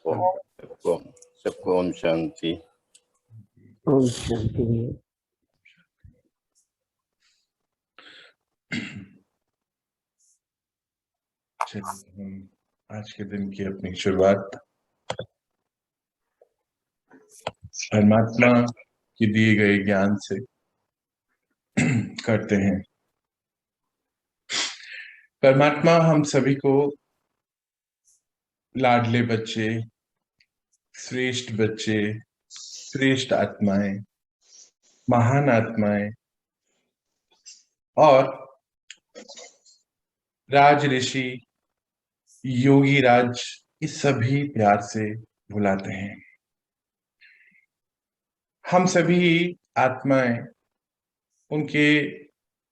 ओम सबको सबको ओम शांति। ओम शांति। चलिए हम आज के दिन की अपनी शुरुआत परमात्मा की दिए गए ज्ञान से करते हैं। परमात्मा हम सभी को लाडले बच्चे, श्रेष्ठ बच्चे, श्रेष्ठ आत्माएं, महान आत्माएं और राज ऋषि, योगी राज, इस सभी प्यार से बुलाते हैं। हम सभी आत्माएं उनके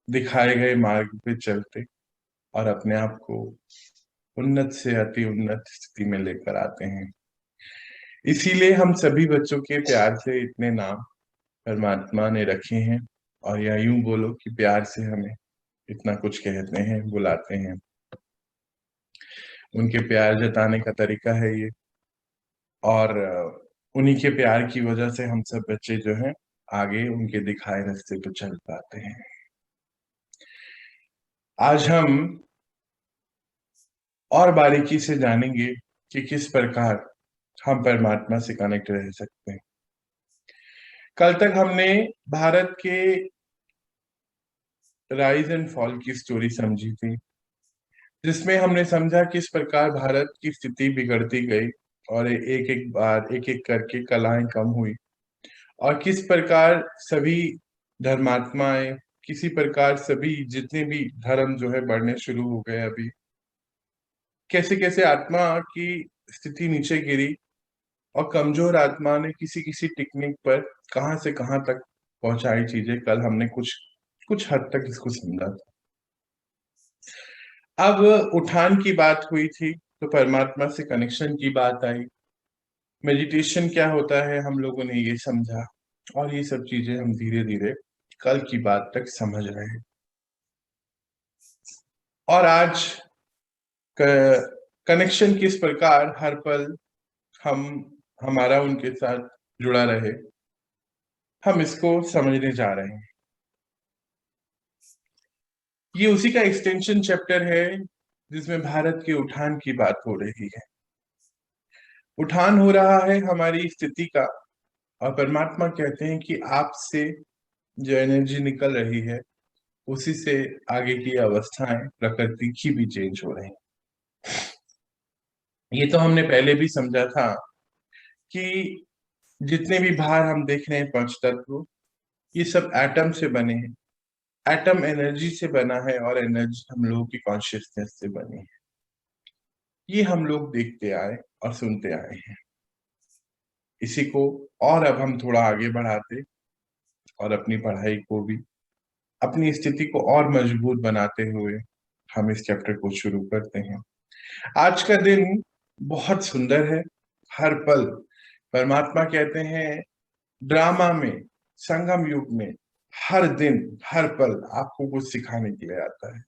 दिखाए गए मार्ग पे चलते और अपने आप को उन्नत से अति उन्नत स्थिति में लेकर आते हैं। इसीलिए हम सभी बच्चों के प्यार से इतने नाम परमात्मा ने रखे हैं, और या यूं बोलो कि प्यार से हमें इतना कुछ कहते हैं, बुलाते हैं। उनके प्यार जताने का तरीका है ये, और उन्हीं के प्यार की वजह से हम सब बच्चे जो हैं आगे उनके दिखाए रास्ते पर चल पाते हैं। आज हम और बारीकी से जानेंगे कि किस प्रकार हम परमात्मा से कनेक्ट रह सकते हैं। कल तक हमने भारत के राइज एंड फॉल की स्टोरी समझी थी, जिसमें हमने समझा किस प्रकार भारत की स्थिति बिगड़ती गई और एक एक बार एक एक करके कलाएं कम हुई, और किस प्रकार सभी धर्मात्माएं, किसी प्रकार सभी जितने भी धर्म जो है बढ़ने शुरू हो गए। अभी कैसे कैसे आत्मा की स्थिति नीचे गिरी और कमजोर आत्मा ने किसी किसी टेक्निक पर कहां से कहां तक पहुंचाई चीजें। कल हमने कुछ हद तक इसको समझा था। अब उठान की बात हुई थी तो परमात्मा से कनेक्शन की बात आई। मेडिटेशन क्या होता है हम लोगों ने ये समझा, और ये सब चीजें हम धीरे धीरे कल की बात तक समझ रहे हैं। और आज कनेक्शन किस प्रकार हर पल हमारा उनके साथ जुड़ा रहे, हम इसको समझने जा रहे हैं। ये उसी का एक्सटेंशन चैप्टर है जिसमें भारत के उठान की बात हो रही है। उठान हो रहा है हमारी स्थिति का, और परमात्मा कहते हैं कि आपसे जो एनर्जी निकल रही है उसी से आगे की अवस्थाएं प्रकृति की भी चेंज हो रही हैं। ये तो हमने पहले भी समझा था कि जितने भी भार हम देख रहे हैं पंच तत्व, ये सब एटम से बने हैं। एटम एनर्जी से बना है और एनर्जी हम लोगों की कॉन्शियसनेस से बनी है। ये हम लोग देखते आए और सुनते आए हैं। इसी को और अब हम थोड़ा आगे बढ़ाते और अपनी पढ़ाई को भी, अपनी स्थिति को और मजबूत बनाते हुए हम इस चैप्टर को शुरू करते हैं। आज का दिन बहुत सुंदर है। हर पल परमात्मा कहते हैं ड्रामा में, संगम युग में हर दिन हर पल आपको कुछ सिखाने के लिए आता है।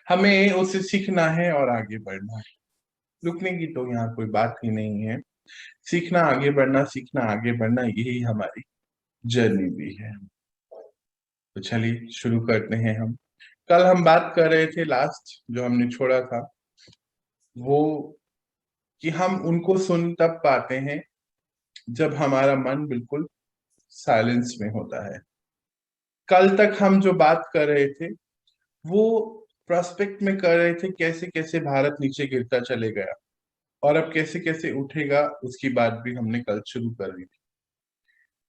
हमें उससे सीखना है और आगे बढ़ना है। रुकने की तो यहाँ कोई बात ही नहीं है। सीखना, आगे बढ़ना, सीखना, आगे बढ़ना, यही हमारी जर्नी भी है। तो चलिए शुरू करते हैं। हम कल हम बात कर रहे थे, लास्ट जो हमने छोड़ा था वो कि हम उनको सुन तब पाते हैं जब हमारा मन बिल्कुल साइलेंस में होता है। कल तक हम जो बात कर रहे थे वो प्रोस्पेक्ट में कर रहे थे, कैसे कैसे भारत नीचे गिरता चले गया और अब कैसे कैसे उठेगा, उसकी बात भी हमने कल शुरू कर दी थी।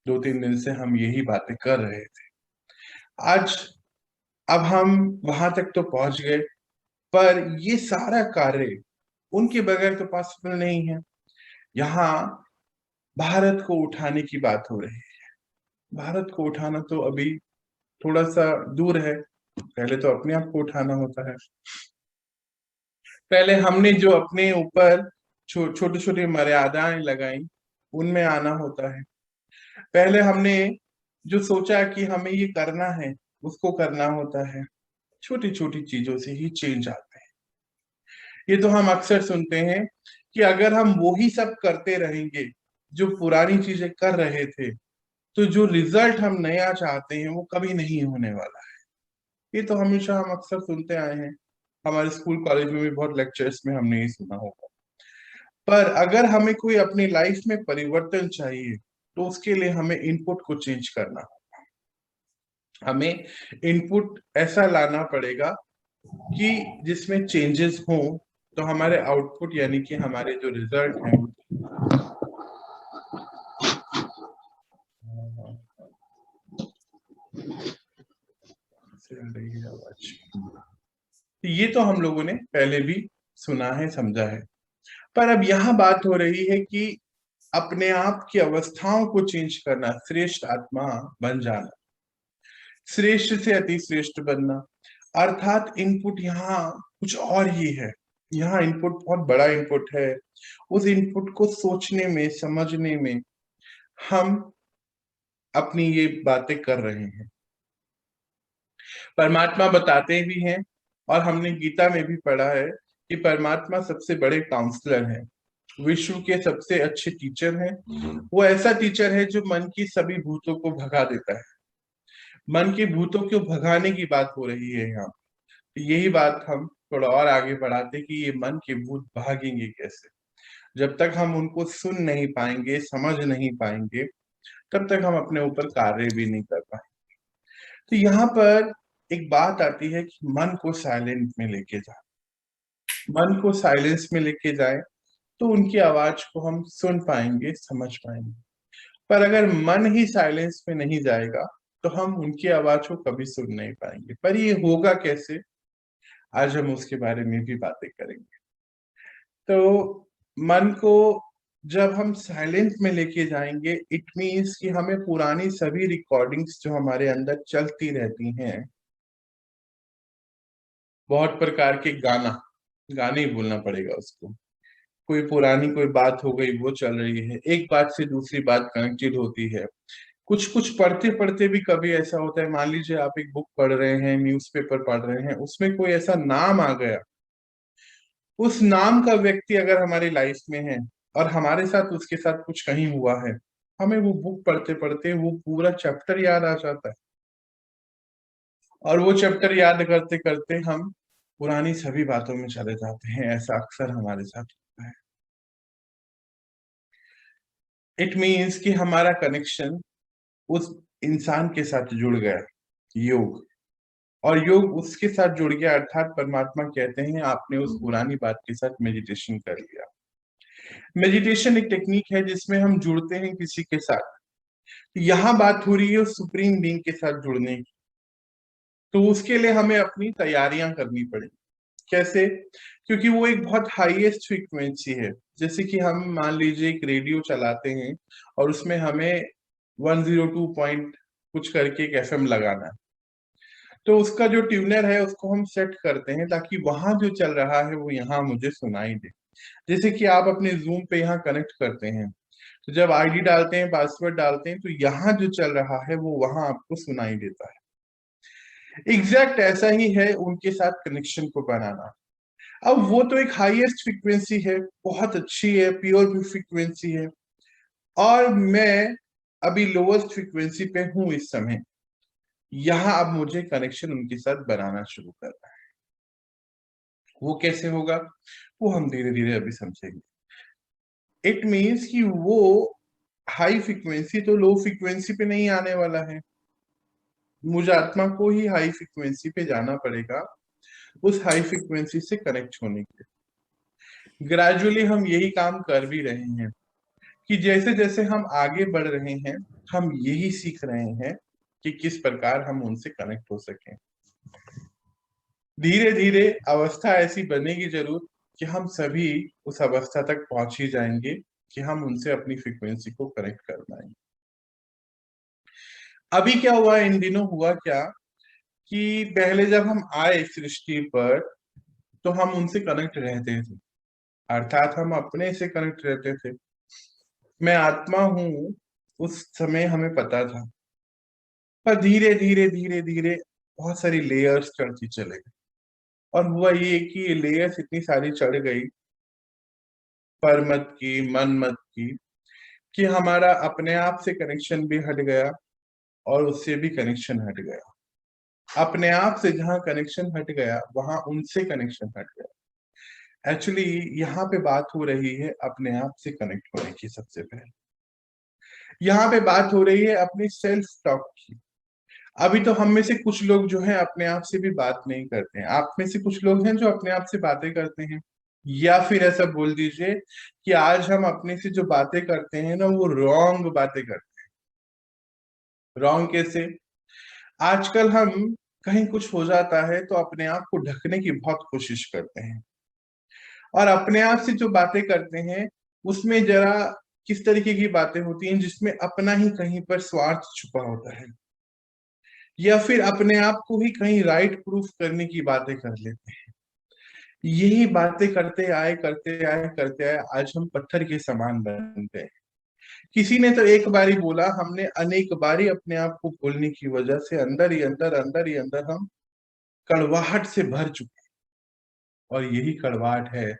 2-3 दिन से हम यही बातें कर रहे थे। आज अब हम वहां तक तो पहुंच गए, पर ये सारा कार्य उनके बगैर तो पॉसिबल नहीं है। यहाँ भारत को उठाने की बात हो रही है। भारत को उठाना तो अभी थोड़ा सा दूर है, पहले तो अपने आप को उठाना होता है। पहले हमने जो अपने ऊपर छोटी छोटी मर्यादाएं लगाई, उनमें आना होता है। पहले हमने जो सोचा कि हमें ये करना है, उसको करना होता है। छोटी छोटी चीजों से ही चेंज आते हैं। ये तो हम अक्सर सुनते हैं कि अगर हम वो ही सब करते रहेंगे जो पुरानी चीजें कर रहे थे, तो जो रिजल्ट हम नया चाहते हैं वो कभी नहीं होने वाला है। ये तो हमेशा हम अक्सर सुनते आए हैं, हमारे स्कूल कॉलेज में भी बहुत लेक्चर्स में हमने ये सुना होगा। पर अगर हमें कोई अपनी लाइफ में परिवर्तन चाहिए तो उसके लिए हमें इनपुट को चेंज करना होगा। हमें इनपुट ऐसा लाना पड़ेगा कि जिसमें चेंजेस हों, तो हमारे आउटपुट यानी कि हमारे जो रिजल्ट हैं वो ये तो हम लोगों ने पहले भी सुना है, समझा है। पर अब यहाँ बात हो रही है कि अपने आप की अवस्थाओं को चेंज करना, श्रेष्ठ आत्मा बन जाना, श्रेष्ठ से अति श्रेष्ठ बनना। अर्थात इनपुट यहाँ कुछ और ही है। यहाँ इनपुट बहुत बड़ा इनपुट है। उस इनपुट को सोचने में, समझने में हम अपनी ये बातें कर रहे हैं। परमात्मा बताते भी हैं, और हमने गीता में भी पढ़ा है कि परमात्मा सबसे बड़े काउंसलर हैं, विश्व के सबसे अच्छे टीचर हैं। वो ऐसा टीचर है जो मन की सभी भूतों को भगा देता है। मन के भूतों को भगाने की बात हो रही है यहाँ। यही बात हम थोड़ा और आगे बढ़ाते कि ये मन के भूत भागेंगे कैसे। जब तक हम उनको सुन नहीं पाएंगे, समझ नहीं पाएंगे, तब तक हम अपने ऊपर कार्य भी नहीं कर पाएंगे। तो यहाँ पर एक बात आती है कि मन को साइलेंट में लेके जाए। मन को साइलेंस में लेके जाए तो उनकी आवाज को हम सुन पाएंगे, समझ पाएंगे। पर अगर मन ही साइलेंस में नहीं जाएगा तो हम उनकी आवाज को कभी सुन नहीं पाएंगे। पर ये होगा कैसे, आज हम उसके बारे में भी बातें करेंगे। तो मन को जब हम साइलेंट में लेके जाएंगे, इट मीन्स कि हमें पुरानी सभी रिकॉर्डिंग्स जो हमारे अंदर चलती रहती हैं, बहुत प्रकार के गाने ही बोलना पड़ेगा उसको। कोई पुरानी कोई बात हो गई, वो चल रही है, एक बात से दूसरी बात कनेक्टेड होती है। कुछ कुछ पढ़ते पढ़ते भी कभी ऐसा होता है, मान लीजिए आप एक बुक पढ़ रहे हैं, न्यूज़पेपर पढ़ रहे हैं, उसमें कोई ऐसा नाम आ गया, उस नाम का व्यक्ति अगर हमारी लाइफ में है और हमारे साथ उसके साथ कुछ कहीं हुआ है, हमें वो बुक पढ़ते पढ़ते वो पूरा चैप्टर याद आ जाता है, और वो चैप्टर याद करते करते हम पुरानी सभी बातों में चले जाते हैं। ऐसा अक्सर हमारे साथ होता है। इट मीन्स कि हमारा कनेक्शन उस इंसान के साथ जुड़ गया, योग, और योग उसके साथ जुड़ गया, अर्थात परमात्मा कहते हैं आपने उस पुरानी बात के साथ मेडिटेशन कर लिया। मेडिटेशन एक टेक्निक है जिसमें हम जुड़ते हैं किसी के साथ। यहाँ बात हो रही है सुप्रीम बीइंग के साथ जुड़ने की। तो उसके लिए हमें अपनी तैयारियां करनी पड़ेगी। कैसे? क्योंकि वो एक बहुत हाईएस्ट फ्रीक्वेंसी है। जैसे कि हम मान लीजिए एक रेडियो चलाते हैं और उसमें हमें 102 पॉइंट कुछ करके एक एफएम लगाना है, तो उसका जो ट्यूनर है उसको हम सेट करते हैं ताकि वहां जो चल रहा है वो यहाँ मुझे सुनाई दे। जैसे कि आप अपने जूम पे यहाँ कनेक्ट करते हैं, तो जब आईडी डालते हैं, पासवर्ड डालते हैं, तो यहाँ जो चल रहा है वो वहां आपको सुनाई देता है। एग्जैक्ट ऐसा ही है उनके साथ कनेक्शन को बनाना। अब वो तो एक हाईएस्ट फ्रीक्वेंसी है, बहुत अच्छी है, प्योर फ्रीक्वेंसी है, और मैं अभी लोएस्ट फ्रीक्वेंसी पे हूं इस समय। यहाँ अब मुझे कनेक्शन उनके साथ बनाना शुरू करना है। वो कैसे होगा, वो हम धीरे धीरे अभी समझेंगे। इट मीन्स कि वो हाई फ्रीक्वेंसी तो लो फ्रीक्वेंसी पे नहीं आने वाला है, मुझे आत्मा को ही हाई फ्रीक्वेंसी पे जाना पड़ेगा उस हाई फ्रीक्वेंसी से कनेक्ट होने के लिए। ग्रेजुअली हम यही काम कर भी रहे हैं कि जैसे जैसे हम आगे बढ़ रहे हैं, हम यही सीख रहे हैं कि किस प्रकार हम उनसे कनेक्ट हो सकें। धीरे धीरे अवस्था ऐसी बनेगी जरूर कि हम सभी उस अवस्था तक पहुंच ही जाएंगे कि हम उनसे अपनी फ्रीक्वेंसी को कनेक्ट कर पाएंगे। अभी क्या हुआ, इन दिनों हुआ क्या कि पहले जब हम आए सृष्टि पर तो हम उनसे कनेक्ट रहते थे, अर्थात हम अपने से कनेक्ट रहते थे। मैं आत्मा हूं, उस समय हमें पता था। पर धीरे धीरे धीरे धीरे बहुत सारी लेयर्स चढ़ती चले गई, और हुआ ये कि ये लेयर्स इतनी सारी चढ़ गई पर मत की, मन मत की, कि हमारा अपने आप से कनेक्शन भी हट गया और उससे भी कनेक्शन हट गया। अपने आप से जहां कनेक्शन हट गया वहां उनसे कनेक्शन हट गया। एक्चुअली यहाँ पे बात हो रही है अपने आप से कनेक्ट होने की। सबसे पहले यहाँ पे बात हो रही है अपनी सेल्फ टॉक की। अभी तो हम में से कुछ लोग जो है अपने आप से भी बात नहीं करते हैं। आप में से कुछ लोग हैं जो अपने आप से बातें करते हैं, या फिर ऐसा बोल दीजिए कि आज हम अपने से जो बातें करते हैं ना, वो रॉन्ग बातें करते हैं। रॉन्ग कैसे? आजकल हम कहीं कुछ हो जाता है तो अपने आप को ढकने की बहुत कोशिश करते हैं, और अपने आप से जो बातें करते हैं उसमें जरा किस तरीके की बातें होती हैं जिसमें अपना ही कहीं पर स्वार्थ छुपा होता है, या फिर अपने आप को ही कहीं राइट प्रूफ करने की बातें कर लेते हैं। यही बातें करते आए आज हम पत्थर के समान बन गए। किसी ने तो एक बारी बोला, हमने अनेक बारी अपने आप को बोलने की वजह से अंदर ही अंदर हम कड़वाहट से भर चुके हैं। और यही कड़वाहट है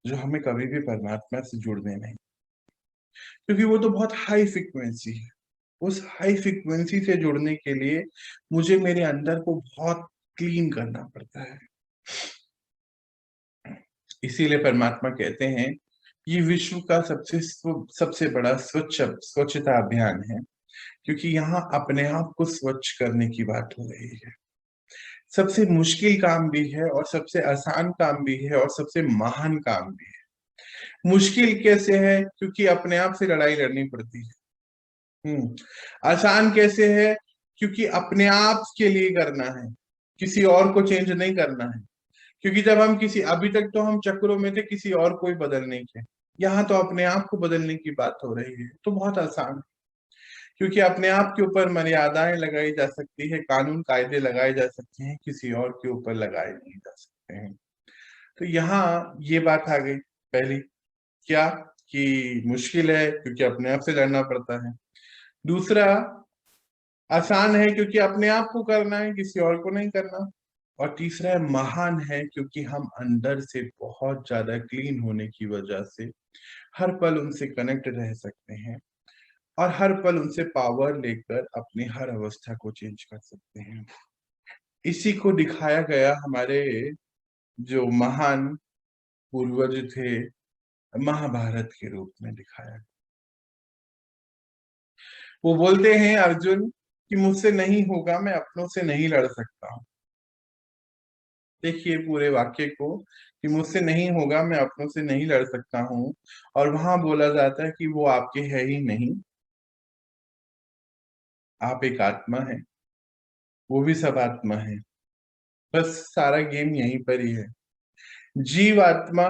जो हमें कभी भी परमात्मा से जुड़ने नहीं, क्योंकि वो तो बहुत हाई फ्रिक्वेंसी है। उस हाई फ्रिक्वेंसी से जुड़ने के लिए मुझे मेरे अंदर को बहुत क्लीन करना पड़ता है। इसीलिए परमात्मा कहते हैं ये विश्व का सबसे बड़ा स्वच्छता अभियान है, क्योंकि यहाँ अपने आप को स्वच्छ करने की बात हो रही है। सबसे मुश्किल काम भी है और सबसे आसान काम भी है और सबसे महान काम भी है। मुश्किल कैसे है? क्योंकि अपने आप से लड़ाई लड़नी पड़ती है। आसान कैसे है? क्योंकि अपने आप के लिए करना है, किसी और को चेंज नहीं करना है। क्योंकि जब हम अभी तक तो हम चक्रों में थे, किसी और को ही बदल नहीं थे। यहाँ तो अपने आप को बदलने की बात हो रही है, तो बहुत आसान है। क्योंकि अपने आप के ऊपर मर्यादाएं लगाई जा सकती है, कानून कायदे लगाए जा सकते हैं, किसी और के ऊपर लगाए नहीं जा सकते हैं। तो यहाँ ये बात आ गई पहली, क्या कि मुश्किल है क्योंकि अपने आप से लड़ना पड़ता है। दूसरा, आसान है क्योंकि अपने आप को करना है, किसी और को नहीं करना। और तीसरा है, महान है क्योंकि हम अंदर से बहुत ज्यादा क्लीन होने की वजह से हर पल उनसे कनेक्ट रह सकते हैं और हर पल उनसे पावर लेकर अपनी हर अवस्था को चेंज कर सकते हैं। इसी को दिखाया गया हमारे जो महान पूर्वज थे, महाभारत के रूप में दिखाया। वो बोलते हैं अर्जुन कि मुझसे नहीं होगा, मैं अपनों से नहीं लड़ सकता हूं। देखिए पूरे वाक्य को, कि मुझसे नहीं होगा, मैं अपनों से नहीं लड़ सकता हूं। और वहां बोला जाता है कि वो आपके है ही नहीं, आप एक आत्मा है, वो भी सब आत्मा है। बस सारा गेम यहीं पर ही है। जीव आत्मा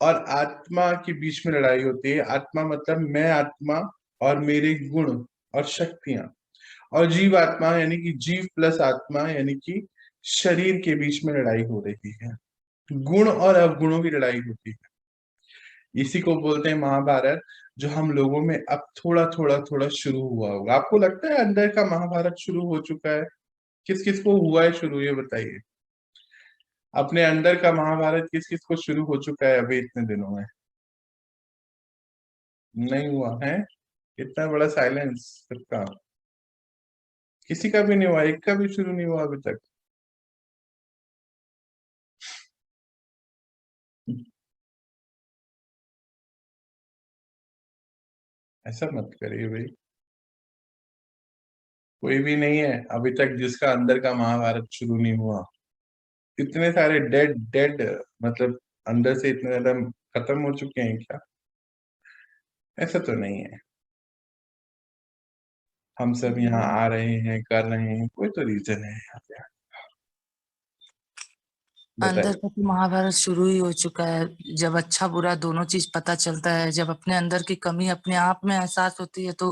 और आत्मा के बीच में लड़ाई होती है। आत्मा मतलब मैं आत्मा और मेरे गुण और शक्तियां, और जीव आत्मा यानी कि जीव प्लस आत्मा यानी कि शरीर के बीच में लड़ाई हो रही है। गुण और अवगुणों की लड़ाई होती है। इसी को बोलते हैं महाभारत, जो हम लोगों में अब थोड़ा शुरू हुआ होगा। आपको लगता है अंदर का महाभारत शुरू हो चुका है? किस किस को हुआ है शुरू, ये बताइए। अपने अंदर का महाभारत किस किस को शुरू हो चुका है अभी इतने दिनों में? नहीं हुआ है? इतना बड़ा साइलेंस सबका, किसी का भी नहीं हुआ, एक का भी शुरू नहीं हुआ अभी तक। ऐसा मत करिए भाई, कोई भी नहीं है अभी तक जिसका अंदर का महाभारत शुरू नहीं हुआ। इतने सारे डेड डेड, मतलब अंदर से इतने ज्यादा खत्म हो चुके हैं क्या? ऐसा तो नहीं है। हम सब यहाँ आ रहे हैं, कर रहे हैं, कोई तो रीजन है यहाँ पे। अंदर बताइए। का तो महाभारत शुरू ही हो चुका है। जब अच्छा बुरा दोनों चीज पता चलता है, जब अपने अंदर की कमी अपने आप में एहसास होती है, तो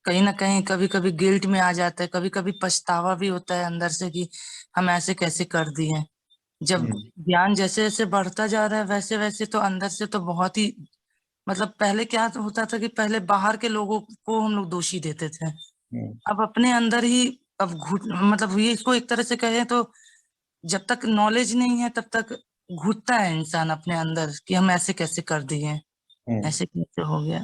कहीं ना कहीं कभी कभी गिल्ट में आ जाता है, कभी कभी पछतावा भी होता है अंदर से कि हम ऐसे कैसे कर दिए। जब ज्ञान जैसे जैसे बढ़ता जा रहा है वैसे वैसे तो अंदर से तो बहुत ही, मतलब पहले क्या होता था कि पहले बाहर के लोगों को हम लोग दोषी देते थे। अब अपने अंदर ही, अब घुट मतलब ये इसको एक तरह से कहें तो, जब तक नॉलेज नहीं है तब तक घुटता है इंसान अपने अंदर कि हम ऐसे कैसे कर दिए। ऐसे कैसे हो गया?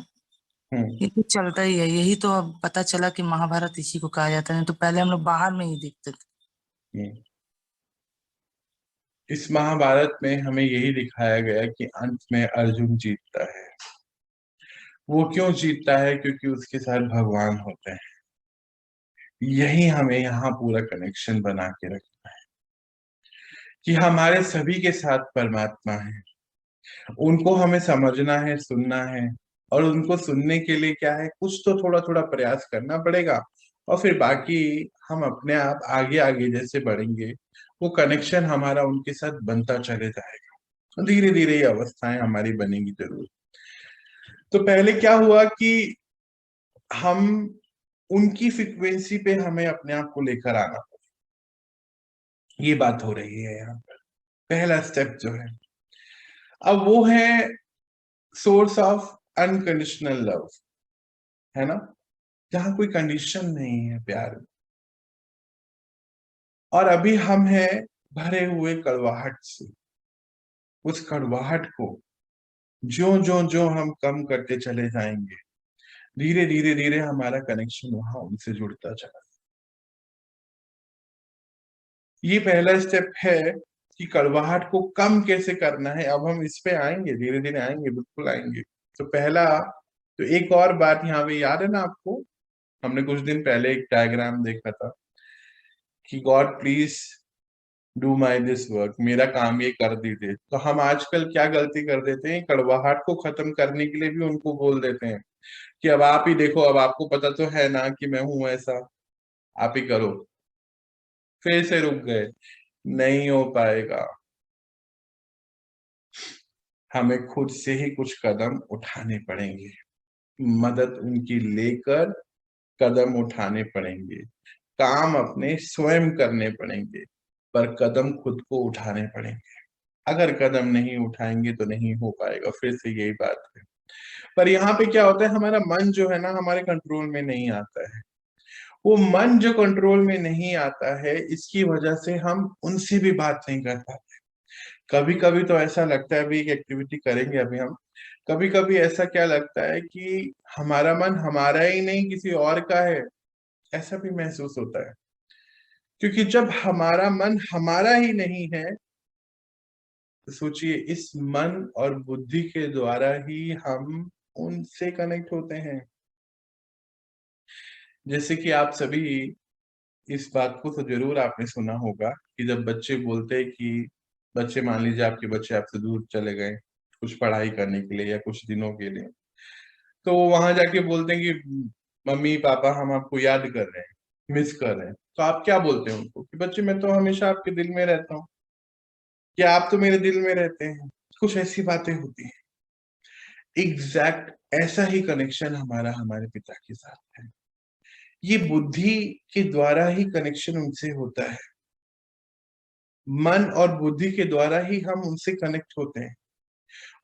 हम्म, ये तो चलता ही है। यही तो अब पता चला कि महाभारत इसी को कहा जाता है, नहीं तो पहले हम लोग बाहर में ही देखते थे। हम्म। इस महाभारत में हमें यही दिखाया गया कि अंत में अर्जुन जीतता है। वो क्यों जीतता है? क्योंकि उसके साथ भगवान होते हैं। यही हमें यहाँ पूरा कनेक्शन बना के रखना है कि हमारे सभी के साथ परमात्मा है। उनको हमें समझना है, सुनना है, और उनको सुनने के लिए क्या है, कुछ तो थोड़ा थोड़ा प्रयास करना पड़ेगा, और फिर बाकी हम अपने आप आगे आगे जैसे बढ़ेंगे, वो कनेक्शन हमारा उनके साथ बनता चले जाएगा। धीरे धीरे ये अवस्थाएं हमारी बनेंगी जरूर। तो पहले क्या हुआ कि हम उनकी फ्रिक्वेंसी पे हमें अपने आप को लेकर आना, ये बात हो रही है यहाँ पर। पहला स्टेप जो है, अब वो है सोर्स ऑफ अनकंडीशनल लव, है ना, जहां कोई कंडीशन नहीं है प्यार में। और अभी हम हैं भरे हुए कड़वाहट से। उस कड़वाहट को जो जो जो हम कम करते चले जाएंगे, धीरे धीरे धीरे हमारा कनेक्शन वहां उनसे जुड़ता चला। ये पहला स्टेप है कि कड़वाहट को कम कैसे करना है। अब हम इस पे आएंगे, धीरे धीरे आएंगे, बिल्कुल आएंगे। तो पहला, तो एक और बात यहाँ पे याद है ना आपको, हमने कुछ दिन पहले एक डायग्राम देखा था कि God please do my this work, मेरा काम ये कर दीजिए। तो हम आजकल क्या गलती कर देते हैं, कड़वाहट को खत्म करने के लिए भी उनको बोल देते हैं कि अब आप ही देखो, अब आपको पता तो है ना कि मैं हूं ऐसा, आप ही करो। फिर से रुक गए, नहीं हो पाएगा। हमें खुद से ही कुछ कदम उठाने पड़ेंगे, मदद उनकी लेकर कदम उठाने पड़ेंगे, काम अपने स्वयं करने पड़ेंगे, पर कदम खुद को उठाने पड़ेंगे। अगर कदम नहीं उठाएंगे तो नहीं हो पाएगा। फिर से यही बात है। पर यहाँ पे क्या होता है, हमारा मन जो है ना, हमारे कंट्रोल में नहीं आता है। वो मन जो कंट्रोल में नहीं आता है, इसकी वजह से हम उनसे भी बात नहीं कर पाते। कभी कभी तो ऐसा लगता है, अभी एक एक्टिविटी करेंगे अभी हम, कभी कभी ऐसा क्या लगता है कि हमारा मन हमारा ही नहीं किसी और का है, ऐसा भी महसूस होता है। क्योंकि जब हमारा मन हमारा ही नहीं है, तो सोचिए, इस मन और बुद्धि के द्वारा ही हम उनसे कनेक्ट होते हैं। जैसे कि आप सभी, इस बात को तो जरूर आपने सुना होगा कि जब बच्चे बोलते हैं कि, बच्चे मान लीजिए आपके बच्चे आपसे दूर चले गए कुछ पढ़ाई करने के लिए या कुछ दिनों के लिए, तो वो वहां जाके बोलते हैं कि मम्मी पापा हम आपको याद कर रहे हैं, मिस कर रहे हैं। तो आप क्या बोलते हैं उनको कि बच्चे मैं तो हमेशा आपके दिल में रहता हूँ, या आप तो मेरे दिल में रहते हैं। कुछ ऐसी बातें होती हैं। एग्जैक्ट ऐसा ही कनेक्शन हमारा हमारे पिता के साथ है। ये बुद्धि के द्वारा ही कनेक्शन उनसे होता है। मन और बुद्धि के द्वारा ही हम उनसे कनेक्ट होते हैं,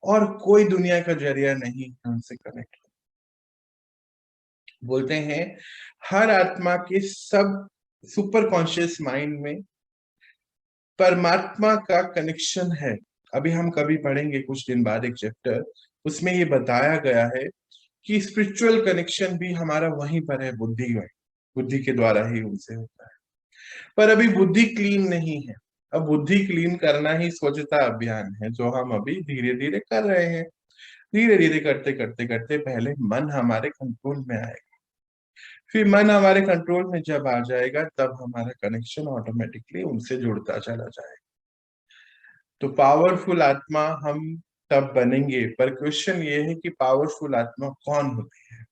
और कोई दुनिया का जरिया नहीं है उनसे कनेक्ट। बोलते हैं हर आत्मा के सब सुपर कॉन्शियस माइंड में परमात्मा का कनेक्शन है। अभी हम कभी पढ़ेंगे कुछ दिन बाद एक चैप्टर, उसमें ये बताया गया है कि स्पिरिचुअल कनेक्शन भी हमारा वहीं पर है, बुद्धि में। बुद्धि के द्वारा ही उनसे होता है। पर अभी बुद्धि क्लीन नहीं है। अब बुद्धि क्लीन करना ही स्वच्छता अभियान है, जो हम अभी धीरे धीरे कर रहे हैं। धीरे धीरे करते करते करते पहले मन हमारे कंट्रोल में आएगा। फिर मन हमारे कंट्रोल में जब आ जाएगा, तब हमारा कनेक्शन ऑटोमेटिकली उनसे जुड़ता चला जाएगा। तो पावरफुल आत्मा हम तब बनेंगे। पर क्वेश्चन ये है कि पावरफुल आत्मा कौन होती है?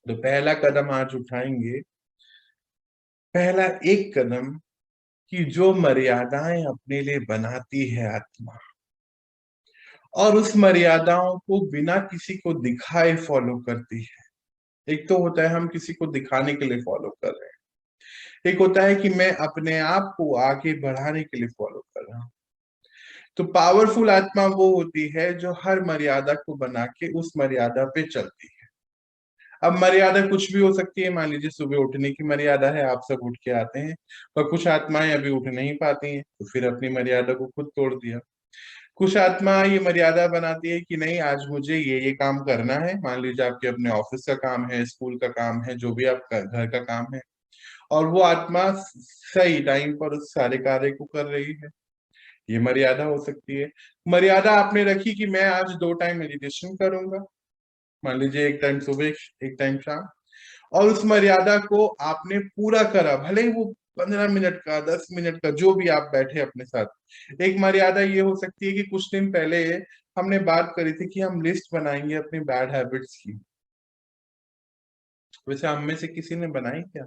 तो पहला कदम आज उठाएंगे, पहला एक कदम, कि जो मर्यादाएं अपने लिए बनाती है आत्मा, और उस मर्यादाओं को बिना किसी को दिखाए फॉलो करती है। एक तो होता है हम किसी को दिखाने के लिए फॉलो कर रहे हैं, एक होता है कि मैं अपने आप को आगे बढ़ाने के लिए फॉलो कर रहा हूं। तो पावरफुल आत्मा वो होती है जो हर मर्यादा को बना के उस मर्यादा पे चलती है। अब मर्यादा कुछ भी हो सकती है। मान लीजिए सुबह उठने की मर्यादा है, आप सब उठ के आते हैं, पर कुछ आत्माएं अभी उठ नहीं पाती हैं, तो फिर अपनी मर्यादा को खुद तोड़ दिया। कुछ आत्मा ये मर्यादा बनाती है कि नहीं, आज मुझे ये काम करना है। मान लीजिए आपके अपने ऑफिस का काम है, स्कूल का काम है, जो भी आपका घर का काम है, और वो आत्मा सही टाइम पर उस सारे कार्य को कर रही है। ये मर्यादा हो सकती है। मर्यादा आपने रखी कि मैं आज 2 टाइम मेडिटेशन करूंगा, मान लीजिए 1 टाइम सुबह 1 टाइम शाम, और उस मर्यादा को आपने पूरा करा, भले ही वो 15 मिनट का 10 मिनट का जो भी आप बैठे अपने साथ। एक मर्यादा ये हो सकती है कि कुछ दिन पहले हमने बात करी थी कि हम लिस्ट बनाएंगे अपनी बैड हैबिट्स की। वैसे हम में से किसी ने बनाई क्या?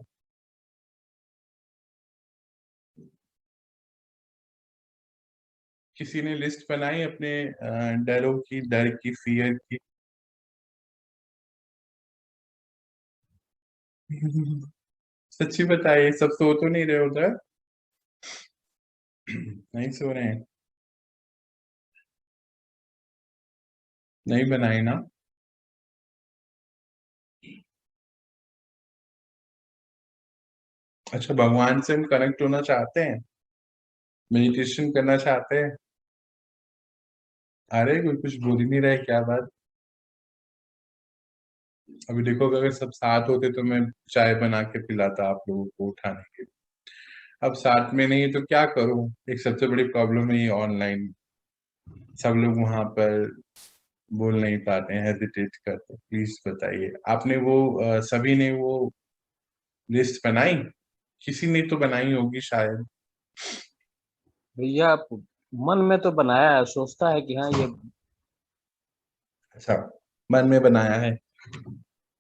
किसी ने लिस्ट बनाई अपने डरों की, डर की, फियर की? सच्ची बताइए, सब सो तो नहीं रहे उधर? नहीं सो रहे हैं? नहीं बनाई ना? अच्छा, भगवान से हम कनेक्ट होना चाहते हैं, मेडिटेशन करना चाहते हैं? अरे कोई कुछ बोल ही नहीं रहे, क्या बात? अभी देखो, अगर सब साथ होते तो मैं चाय बना के पिलाता आप लोगों को उठाने के लिए। अब साथ में नहीं है तो क्या करूं? एक सबसे बड़ी प्रॉब्लम है ये ऑनलाइन, सब लोग वहां पर बोल नहीं पाते हैं, हेजिटेट करते। प्लीज बताइए, आपने वो सभी ने वो लिस्ट बनाई? किसी ने तो बनाई होगी शायद। भैया मन में तो बनाया है, सोचता है कि हाँ ये अच्छा, मन में बनाया है। हाँ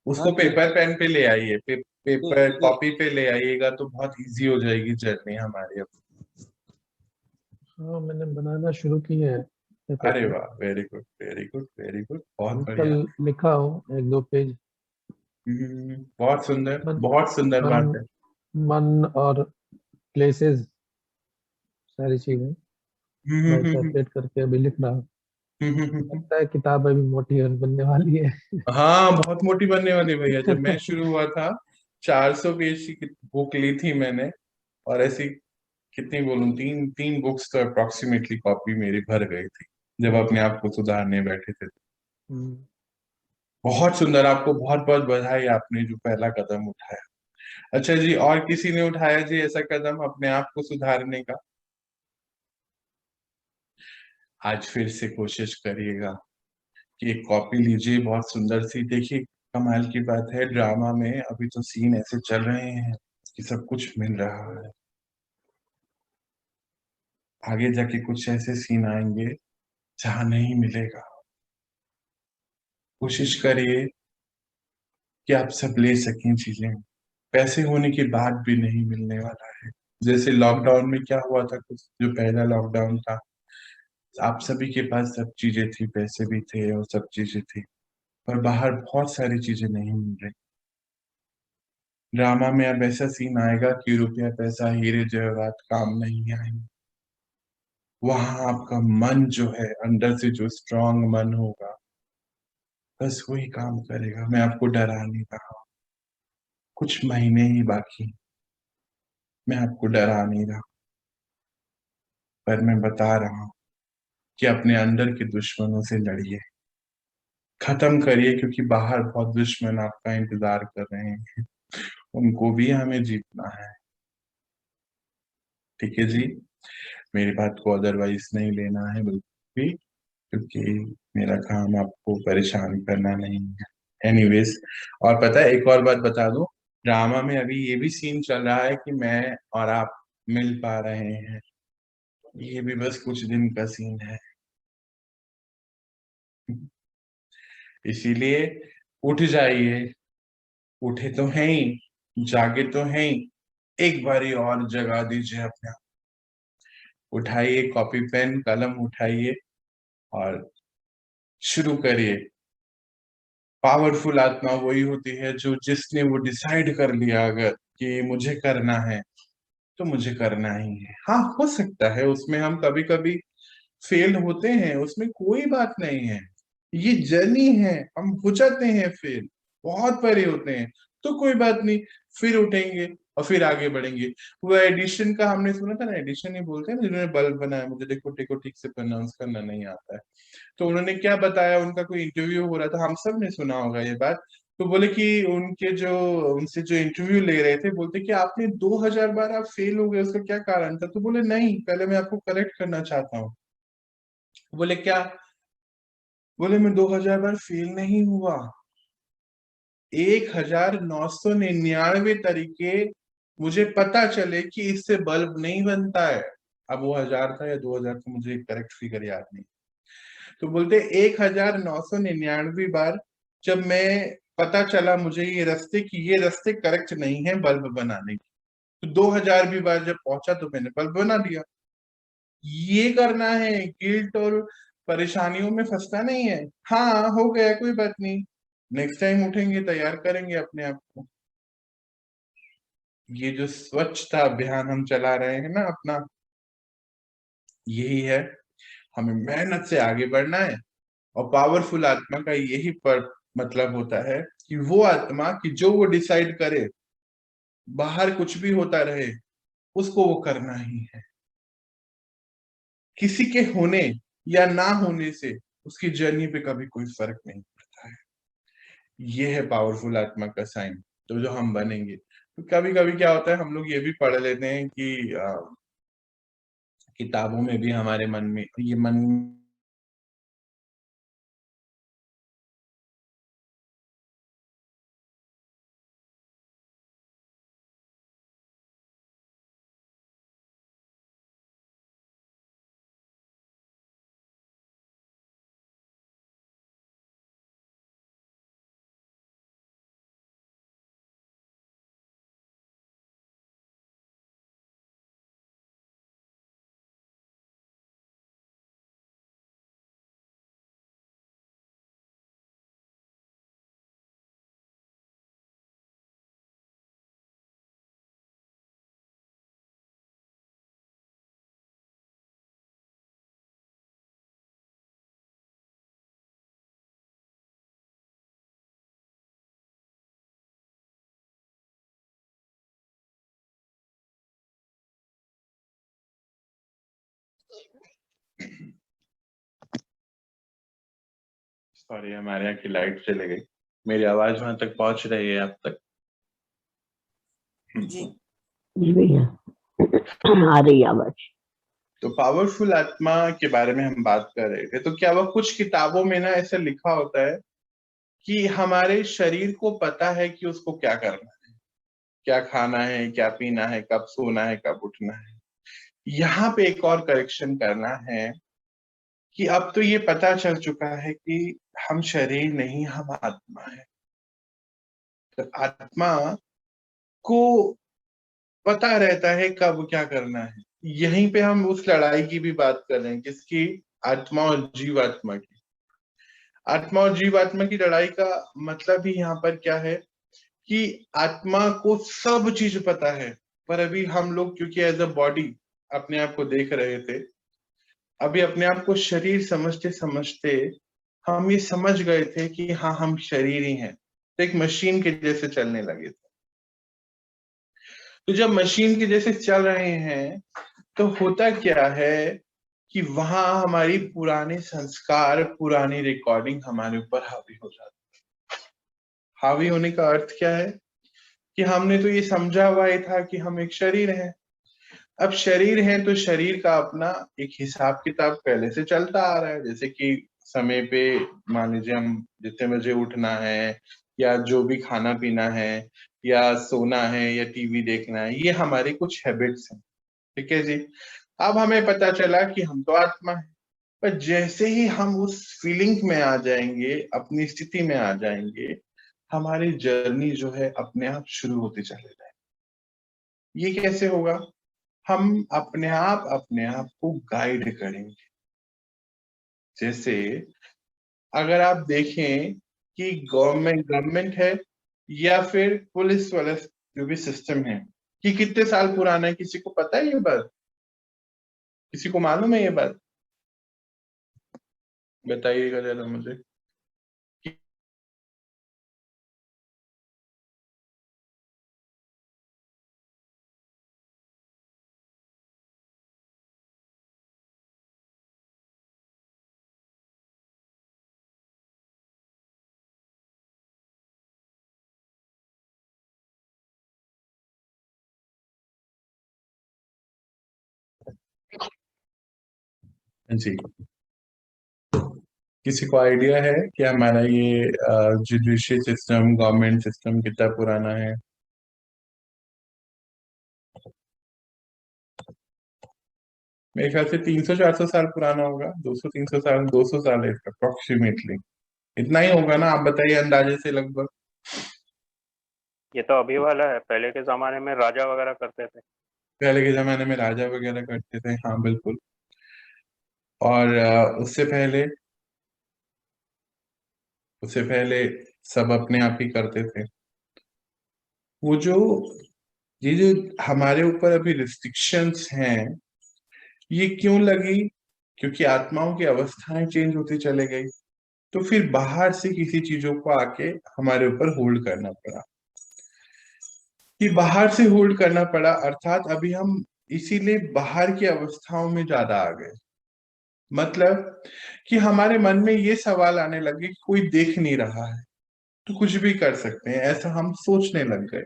उसको पेपर पेन पे ले आइए, पेपर ये कॉपी पे ले आइएगा तो बहुत इजी हो जाएगी जर्नी हमारी। अब हाँ, मैंने बनाना शुरू की है पेपर अरे पे। वाह, very good very good very good, बहुत कल बढ़िया। लिखा हूँ 1-2 पेज। बहुत सुंदर, मन बहुत सुंदर मन बात है। मन और प्लेसेस, सारी चीजें मैं सेपरेट करके अभी लिख रहा हूँ। लगता है किताब अभी मोटी बनने वाली है। हाँ, बहुत मोटी बनने वाली है भैया। जब मैं शुरू हुआ था 400 पेज की बुक ली थी मैंने, और ऐसी कितनी बोलूं, 3 बुक्स तो अप्रोक्सीमेटली कॉपी मेरी भर गई थी जब अपने आप को सुधारने बैठे थे। हम्म, बहुत सुंदर, आपको बहुत बहुत बधाई, आपने जो पहला कदम उठाया। अच्छा जी, और किसी ने उठाया जी ऐसा कदम अपने आप को सुधारने का? आज फिर से कोशिश करिएगा कि एक कॉपी लीजिए बहुत सुंदर सी। देखिए, कमाल की बात है, ड्रामा में अभी तो सीन ऐसे चल रहे हैं कि सब कुछ मिल रहा है। आगे जाके कुछ ऐसे सीन आएंगे जहां नहीं मिलेगा। कोशिश करिए कि आप सब ले सकें चीजें, पैसे होने के बाद भी नहीं मिलने वाला है। जैसे लॉकडाउन में क्या हुआ था, कुछ जो पहला लॉकडाउन था, आप सभी के पास सब चीजें थी, पैसे भी थे और सब चीजें थी, पर बाहर बहुत सारी चीजें नहीं मिल रही। ड्रामा में अब ऐसा सीन आएगा कि रुपया पैसा हीरे जवाहरात काम नहीं आएंगे। वहां आपका मन जो है, अंदर से जो स्ट्रांग मन होगा, बस वही काम करेगा। मैं आपको डरा नहीं रहा हूं, कुछ महीने ही बाकी, मैं आपको डरा नहीं रहा, पर मैं बता रहा हूं कि अपने अंदर के दुश्मनों से लड़िए, खत्म करिए, क्योंकि बाहर बहुत दुश्मन आपका इंतजार कर रहे हैं, उनको भी हमें जीतना है। ठीक है जी, मेरी बात को अदरवाइज नहीं लेना है बिल्कुल भी, क्योंकि मेरा काम आपको परेशान करना नहीं है। एनीवेज, और पता है, एक और बात बता दूं, ड्रामा में अभी ये भी सीन चल रहा है कि मैं और आप मिल पा रहे हैं। ये भी बस कुछ दिन का सीन है। इसीलिए उठ जाइए, उठे तो हैं ही, जागे तो हैं ही, एक बारी और जगा दीजिए अपने आप। उठाइए कॉपी पेन कलम, उठाइए और शुरू करिए। पावरफुल आत्मा वही होती है जो, जिसने वो डिसाइड कर लिया अगर कि मुझे करना है तो मुझे करना ही है। हाँ, हो सकता है उसमें हम कभी कभी फेल होते हैं, उसमें कोई बात नहीं है, ये जर्नी है, हम हो जाते हैं फेल, बहुत परे होते हैं, तो कोई बात नहीं, फिर उठेंगे और फिर आगे बढ़ेंगे। वो एडिशन का हमने सुना था ना, एडिशन ही बोलते हैं ना, जिन्होंने बल्ब बनाया, मुझे देखो ठीक से प्रोनाउंस करना नहीं आता है। तो उन्होंने क्या बताया, उनका कोई इंटरव्यू हो रहा था, हम सब ने सुना होगा ये बात। तो बोले कि उनसे जो इंटरव्यू ले रहे थे, बोलते कि आपने 2000 बार आप फेल हो गए, उसका क्या कारण था? तो बोले नहीं, पहले मैं आपको करेक्ट करना चाहता हूँ। बोले क्या? बोले मैं 2000 बार फेल नहीं हुआ, 1999 तरीके मुझे पता चले कि इससे बल्ब नहीं बनता है। अब वो 1000 था या 2000 था, मुझे करेक्ट फिगर याद नहीं। तो बोलते 1999 बार जब मैं पता चला मुझे ये रास्ते करेक्ट नहीं है बल्ब बनाने के, तो 2000 भी बार जब पहुंचा तो मैंने बल्ब बना दिया। ये करना है, गिल्ट और परेशानियों में फंसना नहीं है। हाँ हो गया, कोई बात नहीं, नेक्स्ट टाइम उठेंगे, तैयार करेंगे अपने आप को। ये जो स्वच्छता अभियान हम चला रहे हैं ना अपना, यही है, हमें मेहनत से आगे बढ़ना है। और पावरफुल आत्मा का यही पर मतलब होता है कि वो आत्मा कि जो वो डिसाइड करे, बाहर कुछ भी होता रहे, उसको वो करना ही है। किसी के होने या ना होने से उसकी जर्नी पे कभी कोई फर्क नहीं पड़ता है। ये है पावरफुल आत्मा का साइन। तो जो हम बनेंगे, तो कभी कभी क्या होता है, हम लोग ये भी पढ़ लेते हैं कि किताबों में भी हमारे मन में ये मन सॉरी, हमारे यहाँ की लाइट चले गई। मेरी आवाज वहां तक पहुंच रही है आप तक? जी जी भैया, आ रही आवाज। तो पावरफुल आत्मा के बारे में हम बात कर रहे थे। तो क्या वह कुछ किताबों में ना ऐसा लिखा होता है कि हमारे शरीर को पता है कि उसको क्या करना है, क्या खाना है, क्या पीना है, कब सोना है, कब उठना है। यहाँ पे एक और करेक्शन करना है कि अब तो ये पता चल चुका है कि हम शरीर नहीं, हम आत्मा है। तो आत्मा को पता रहता है कब क्या करना है। यहीं पे हम उस लड़ाई की भी बात कर रहे हैं, किसकी? आत्मा और जीवात्मा की। आत्मा और जीवात्मा की लड़ाई का मतलब ही यहाँ पर क्या है कि आत्मा को सब चीज पता है, पर अभी हम लोग क्योंकि एज अ बॉडी अपने आप को देख रहे थे, अभी अपने आप को शरीर समझते समझते हम ये समझ गए थे कि हाँ हम शरीर ही हैं, तो एक मशीन के जैसे चलने लगे थे। तो जब मशीन के जैसे चल रहे हैं तो होता क्या है कि वहां हमारी पुराने संस्कार, पुरानी रिकॉर्डिंग हमारे ऊपर हावी हो जाती है। हावी होने का अर्थ क्या है कि हमने तो ये समझा हुआ ही था कि हम एक शरीर हैं। अब शरीर है तो शरीर का अपना एक हिसाब किताब पहले से चलता आ रहा है, जैसे कि समय पे मान लीजिए हम जितने बजे उठना है, या जो भी खाना पीना है, या सोना है, या टीवी देखना है, ये हमारे कुछ हैबिट्स हैं। ठीक है जी। अब हमें पता चला कि हम तो आत्मा है, पर जैसे ही हम उस फीलिंग में आ जाएंगे, अपनी स्थिति में आ जाएंगे, हमारी जर्नी जो है अपने आप शुरू होती चले जाए। ये कैसे होगा? हम अपने आप को गाइड करेंगे। जैसे अगर आप देखें कि गवर्नमेंट है या फिर पुलिस वाला जो भी सिस्टम है, कि कितने साल पुराना है, किसी को पता है ये बात? किसी को मालूम है ये बात? बताइएगा जरा मुझे। जी, किसी को आइडिया है कि हमारा ये जुडिशियल सिस्टम, गवर्नमेंट सिस्टम कितना पुराना है? मेरे ख्याल से 300-400 साल पुराना होगा, 200-300 साल, 200 साल है अप्रोक्सीमेटली, इतना ही होगा ना? आप बताइए अंदाजे से लगभग। ये तो अभी वाला है, पहले के जमाने में राजा वगैरह करते थे। पहले के जमाने में राजा वगैरह करते थे, हाँ बिल्कुल। और उससे पहले सब अपने आप ही करते थे। वो जो ये जो हमारे ऊपर अभी रिस्ट्रिक्शंस हैं, ये क्यों लगी? क्योंकि आत्माओं की अवस्थाएं चेंज होती चले गई, तो फिर बाहर से किसी चीजों को आके हमारे ऊपर होल्ड करना पड़ा। कि बाहर से होल्ड करना पड़ा अर्थात अभी हम इसीलिए बाहर की अवस्थाओं में ज्यादा आ गए। मतलब कि हमारे मन में ये सवाल आने लगे कि कोई देख नहीं रहा है तो कुछ भी कर सकते हैं, ऐसा हम सोचने लग गए।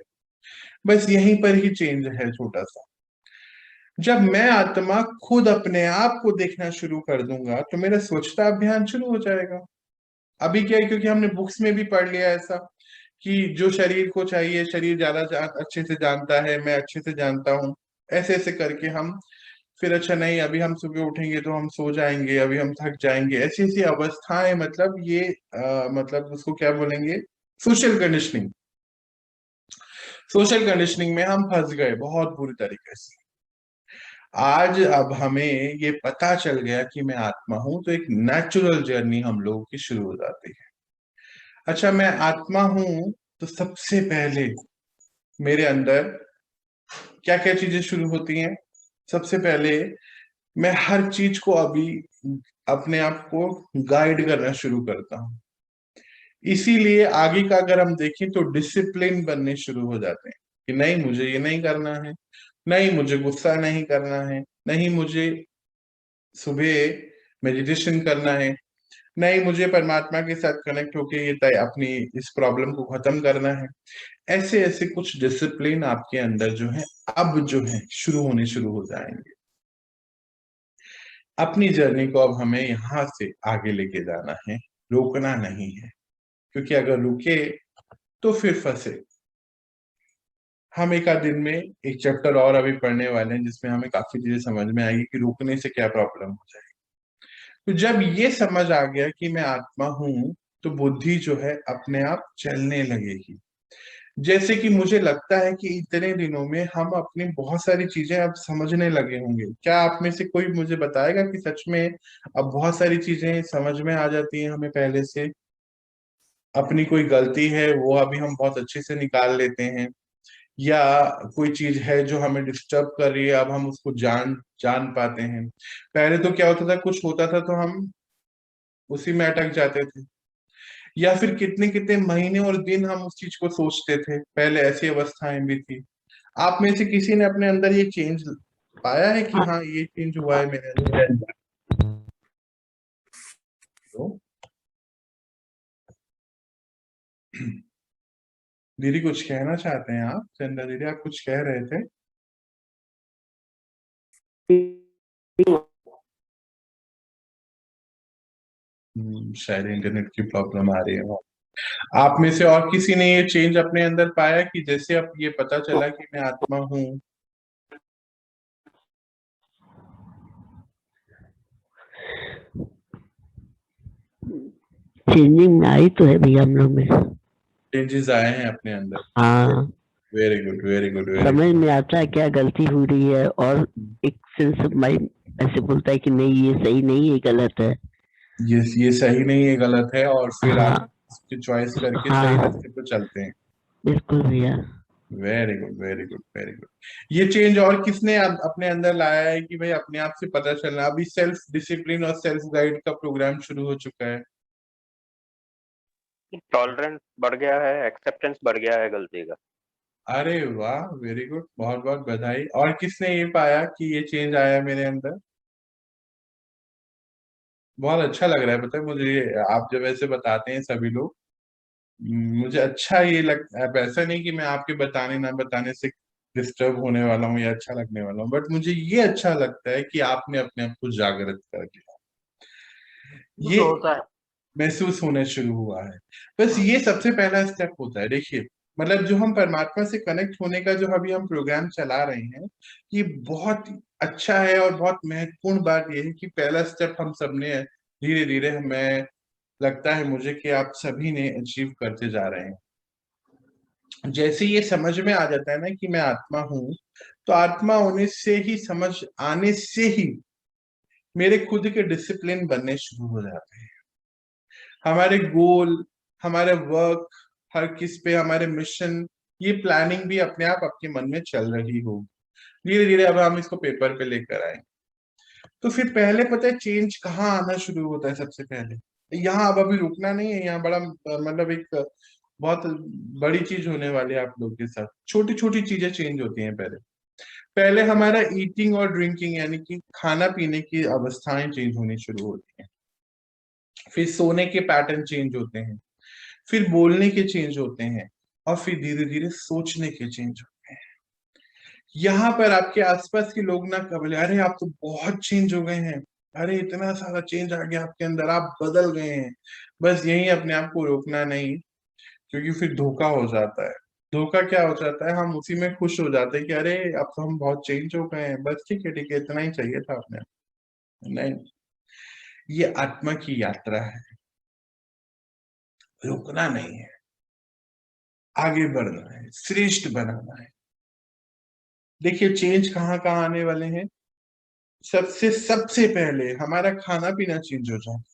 बस यहीं पर ही चेंज है छोटा सा। जब मैं आत्मा खुद अपने आप को देखना शुरू कर दूंगा तो मेरा स्वच्छता अभियान शुरू हो जाएगा। अभी क्या है, क्योंकि हमने बुक्स में भी पढ़ लिया ऐसा कि जो शरीर को चाहिए, शरीर ज्यादा अच्छे से जानता है, मैं अच्छे से जानता हूँ, ऐसे ऐसे करके हम फिर अच्छा नहीं, अभी हम सुबह उठेंगे तो हम सो जाएंगे, अभी हम थक जाएंगे, ऐसी ऐसी अवस्थाएं, मतलब ये मतलब उसको क्या बोलेंगे, सोशल कंडीशनिंग। सोशल कंडीशनिंग में हम फंस गए बहुत बुरी तरीके से। आज अब हमें ये पता चल गया कि मैं आत्मा हूं, तो एक नेचुरल जर्नी हम लोगों की शुरू हो जाती है। अच्छा, मैं आत्मा हूं तो सबसे पहले मेरे अंदर क्या क्या चीजें शुरू होती हैं? सबसे पहले मैं हर चीज को अभी अपने आप को गाइड करना शुरू करता हूं। इसीलिए आगे का अगर हम देखें तो डिसिप्लिन बनने शुरू हो जाते हैं कि नहीं मुझे ये नहीं करना है, नहीं मुझे गुस्सा नहीं करना है, नहीं मुझे सुबह मेडिटेशन करना है, नहीं मुझे परमात्मा के साथ कनेक्ट होके ये तय अपनी इस प्रॉब्लम को खत्म करना है। ऐसे ऐसे कुछ डिसिप्लिन आपके अंदर जो है अब जो है शुरू हो जाएंगे। अपनी जर्नी को अब हमें यहां से आगे लेके जाना है, रोकना नहीं है, क्योंकि अगर रुके तो फिर फंसे। हम एक आध दिन में एक चैप्टर और अभी पढ़ने वाले हैं जिसमें हमें काफी चीजें समझ में आएगी कि रुकने से क्या प्रॉब्लम हो जाएगी। तो जब ये समझ आ गया कि मैं आत्मा हूं तो बुद्धि जो है अपने आप चलने लगेगी। जैसे कि मुझे लगता है कि इतने दिनों में हम अपनी बहुत सारी चीजें अब समझने लगे होंगे। क्या आप में से कोई मुझे बताएगा कि सच में अब बहुत सारी चीजें समझ में आ जाती हैं हमें पहले से? अपनी कोई गलती है वो अभी हम बहुत अच्छे से निकाल लेते हैं, या कोई चीज है जो हमें डिस्टर्ब कर रही है अब हम उसको जान जान पाते हैं। पहले तो क्या होता था, कुछ होता था तो हम उसी में अटक जाते थे, या फिर कितने कितने महीने और दिन हम उस चीज को सोचते थे। पहले ऐसी अवस्थाएं भी थी। आप में से किसी ने अपने अंदर ये चेंज पाया है कि हाँ ये चेंज हुआ है मेरे अंदर? तो दीदी कुछ कहना चाहते हैं आप? चंदा दीदी आप कुछ कह रहे थे? शायद इंटरनेट की प्रॉब्लम आ रही है। आप में से और किसी ने ये चेंज अपने अंदर पाया कि जैसे अब ये पता चला कि मैं आत्मा हूँ? चेंजिंग आई तो है भैया हम लोग में। चेंजेस आए हैं अपने अंदर? हाँ, very good very good very समझ में आता है क्या गलती हो रही है, और एक सेंस ऑफ माइंड ऐसे बोलता है कि नहीं ये सही नहीं, ये गलत है। ये सही नहीं है, गलत है, और फिर हाँ आप उसकी चॉइस करके सही हाँ रास्ते पर चलते हैं। बिल्कुल भैया। Very good very good very good. ये चेंज और किसने अपने अंदर लाया है कि भाई अपने आप से पता चलना? अभी सेल्फ डिसिप्लिन और सेल्फ गाइड का प्रोग्राम शुरू हो चुका है। टॉलरेंस बढ़ गया है, एक्सेप्टेंस बढ़ गया है गलती का। अरे वाह, वेरी गुड, बहुत बहुत बधाई। और किसने ये पाया कि ये चेंज आया मेरे अंदर? बहुत अच्छा लग रहा है, पता है मुझे आप जब ऐसे बताते हैं सभी लोग, मुझे अच्छा ये लगता है। ऐसा नहीं कि मैं आपके बताने ना बताने से डिस्टर्ब होने वाला हूँ या अच्छा लगने वाला हूँ, बट मुझे ये अच्छा लगता है कि आपने अपने आप को जागृत कर दिया। ये तो होता है। महसूस होना शुरू हुआ है। बस ये सबसे पहला स्टेप होता है। देखिए, मतलब जो हम परमात्मा से कनेक्ट होने का जो अभी हम प्रोग्राम चला रहे हैं, ये बहुत अच्छा है और बहुत महत्वपूर्ण बात ये है कि पहला स्टेप हम सबने धीरे धीरे, हमें लगता है मुझे कि आप सभी ने अचीव करते जा रहे हैं। जैसे ये समझ में आ जाता है ना कि मैं आत्मा हूं, तो आत्मा होने से ही, समझ आने से ही मेरे खुद के डिसिप्लिन बनने शुरू हो जाते हैं। हमारे गोल, हमारे वर्क, हर किस पे हमारे मिशन, ये प्लानिंग भी अपने आप आपके मन में चल रही होगी। धीरे धीरे अब हम इसको पेपर पे लेकर आए। तो फिर पहले पता है चेंज कहाँ आना शुरू होता है? सबसे पहले यहाँ, अब अभी रुकना नहीं है, यहाँ बड़ा मतलब एक बहुत बड़ी चीज होने वाली है आप लोग के साथ। छोटी छोटी चीजें चेंज होती हैं। पहले पहले हमारा ईटिंग और ड्रिंकिंग, यानी कि खाना पीने की अवस्थाएं चेंज होनी शुरू होती हैं। फिर सोने के पैटर्न चेंज होते हैं, फिर बोलने के चेंज होते हैं, और फिर धीरे धीरे सोचने के चेंज होते हैं। यहाँ पर आपके आसपास के लोग ना बोले, अरे आप तो बहुत चेंज हो गए हैं, अरे इतना सारा चेंज आ गया आपके अंदर, आप बदल गए हैं। बस यही अपने आप को रोकना नहीं, क्योंकि फिर धोखा हो जाता है। धोखा क्या हो जाता है, हम उसी में खुश हो जाते हैं कि अरे अब तो हम बहुत चेंज हो गए हैं, बस ठीक है इतना ही चाहिए था अपने। नहीं, ये आत्मा की यात्रा है, रुकना नहीं है, आगे बढ़ना है, श्रेष्ठ बनाना है। देखिए चेंज कहाँ कहाँ आने वाले हैं। सबसे पहले हमारा खाना पीना चेंज हो जाता है,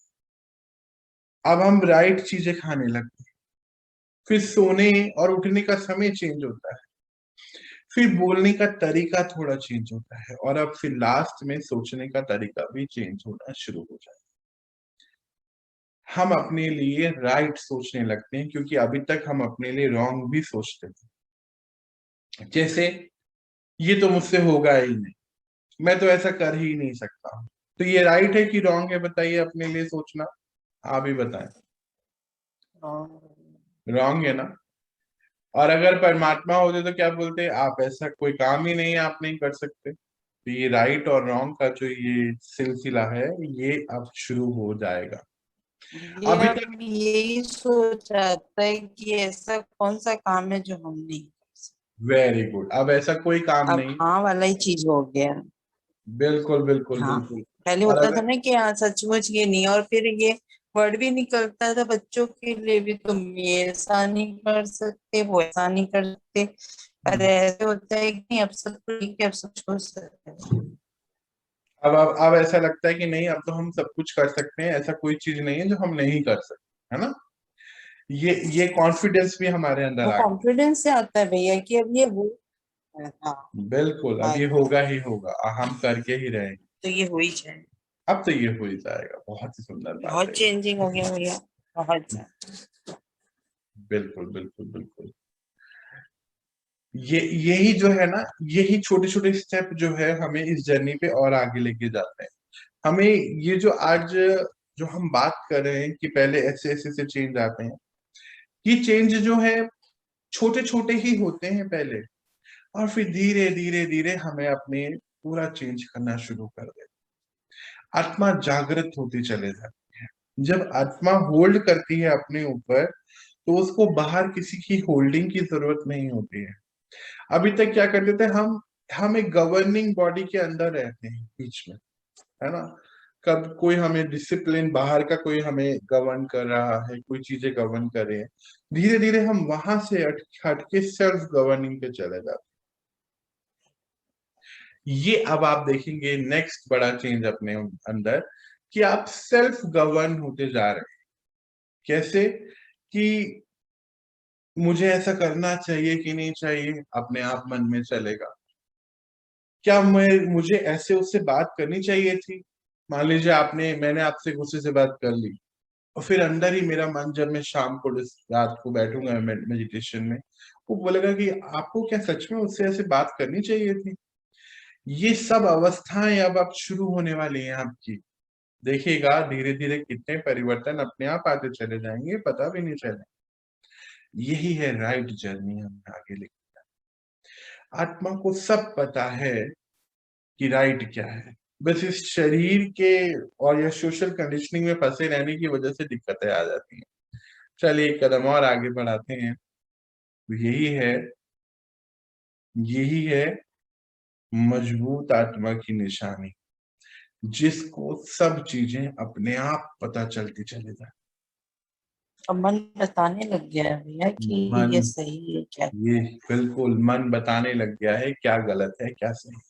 अब हम राइट चीजें खाने लगते हैं। फिर सोने और उठने का समय चेंज होता है, फिर बोलने का तरीका थोड़ा चेंज होता है, और अब फिर लास्ट में सोचने का तरीका भी चेंज होना शुरू हो जाता है। हम अपने लिए राइट सोचने लगते हैं, क्योंकि अभी तक हम अपने लिए रॉन्ग भी सोचते थे। जैसे ये तो मुझसे होगा ही नहीं, मैं तो ऐसा कर ही नहीं सकता। तो ये राइट है कि रॉन्ग है? बताइए अपने लिए सोचना, आप ही बताएं। रॉन्ग है ना? और अगर परमात्मा होते तो क्या बोलते? आप ऐसा कोई काम ही नहीं है, आप नहीं कर सकते। तो ये राइट और रॉन्ग का जो ये सिलसिला है, ये अब शुरू हो जाएगा। ये अभी अब तक यही सोच आता है कि ऐसा कौन सा काम है जो हम नहीं कर सकते। वेरी गुड, अब ऐसा कोई काम अब नहीं। हाँ वाला ही चीज हो गया। बिल्कुल बिल्कुल हाँ, बिल्कुल। पहले और होता था अगर ना कि हाँ सचमुच ये नहीं, और फिर ये वर्ड भी निकलता था बच्चों के लिए भी, तुम ये ऐसा नहीं कर सकते, वो ऐसा नहीं कर सकते। पर ऐसे होता है कि नहीं, अब सब ठीक है, अब सब हो सकता है। अब ऐसा लगता है कि नहीं, अब तो हम सब कुछ कर सकते हैं, ऐसा कोई चीज नहीं है जो हम नहीं कर सकते, है ना? ये कॉन्फिडेंस भी हमारे अंदर वो आ गया। कॉन्फिडेंस से आता है भैया कि अब ये हो। हाँ, बिल्कुल, अब ये होगा ही होगा, हम करके ही रहेंगे। तो ये हो ही जाए। अब तो ये हो ही जाएगा। बहुत ही सुंदर बात बहुत है। चेंजिंग हो गया भैया, बहुत ज्यादा। बिल्कुल बिल्कुल बिल्कुल। यही जो है ना, यही छोटे छोटे स्टेप जो है हमें इस जर्नी पे और आगे लेके जाते हैं। हमें ये जो आज जो हम बात कर रहे हैं कि पहले ऐसे ऐसे से चेंज आते हैं, ये चेंज जो है छोटे छोटे ही होते हैं पहले, और फिर धीरे धीरे धीरे हमें अपने पूरा चेंज करना शुरू कर देते। आत्मा जागृत होती चले जाती है। जब आत्मा होल्ड करती है अपने ऊपर, तो उसको बाहर किसी की होल्डिंग की जरूरत नहीं होती है। अभी तक क्या करते थे हम एक गवर्निंग बॉडी के अंदर रहते हैं बीच में, है ना? कब कोई हमें डिसिप्लिन बाहर का कोई हमें गवर्न कर रहा है, कोई चीजें गवर्न कर रहे हैं, धीरे धीरे हम वहां से हट के सेल्फ गवर्निंग पे चले जाते हैं। ये अब आप देखेंगे नेक्स्ट बड़ा चेंज अपने अंदर, कि आप सेल्फ गवर्न होते जा रहे हैं। कैसे? कि मुझे ऐसा करना चाहिए कि नहीं चाहिए, अपने आप मन में चलेगा। क्या मुझे ऐसे उससे बात करनी चाहिए थी? मान लीजिए मैंने आपसे गुस्से से बात कर ली, और फिर अंदर ही मेरा मन, जब मैं शाम को रात को बैठूंगा मेडिटेशन में, वो बोलेगा कि आपको क्या सच में उससे ऐसे बात करनी चाहिए थी? ये सब अवस्थाएं अब शुरू होने वाली हैं आपकी। देखिएगा धीरे धीरे कितने परिवर्तन अपने आप आते चले जाएंगे, पता भी नहीं चले। यही है राइट जर्नी हमें आगे लेके। आत्मा को सब पता है कि राइट क्या है, बस इस शरीर के और या सोशल कंडीशनिंग में फंसे रहने की वजह से दिक्कतें आ जाती हैं। चलिए एक कदम और आगे बढ़ाते हैं। तो यही है मजबूत आत्मा की निशानी, जिसको सब चीजें अपने आप पता चलती चले जाए। अब मन बताने लग गया है भैया कि मन, ये सही है क्या ये बिल्कुल मन बताने लग गया है क्या गलत है क्या सही।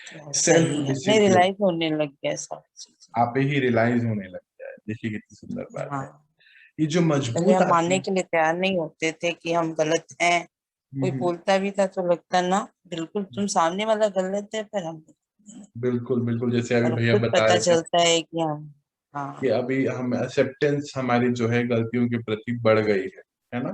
क्या सेल्फ सही है, अपने डिसिप्लिन रियलाइज होने लग गया सारी चीजें। आप ही रियलाइज होने लग गया है। देखिए कितनी सुंदर बात है। हाँ, ये जो पहले मजबूत हम मानने आत्मा, के लिए तैयार नहीं होते थे कि हम गलत हैं। कोई हम्म, बोलता भी था तो लगता ना बिल्कुल तुम सामने वाला गलत है, पर हम बिल्कुल बिल्कुल, जैसे अभी और भैया खुद बता पता रहे थे चलता है कि हम कि हाँ अभी हम एक्सेप्टेंस हमारी जो है गलतियों के प्रति बढ़ गई है ना।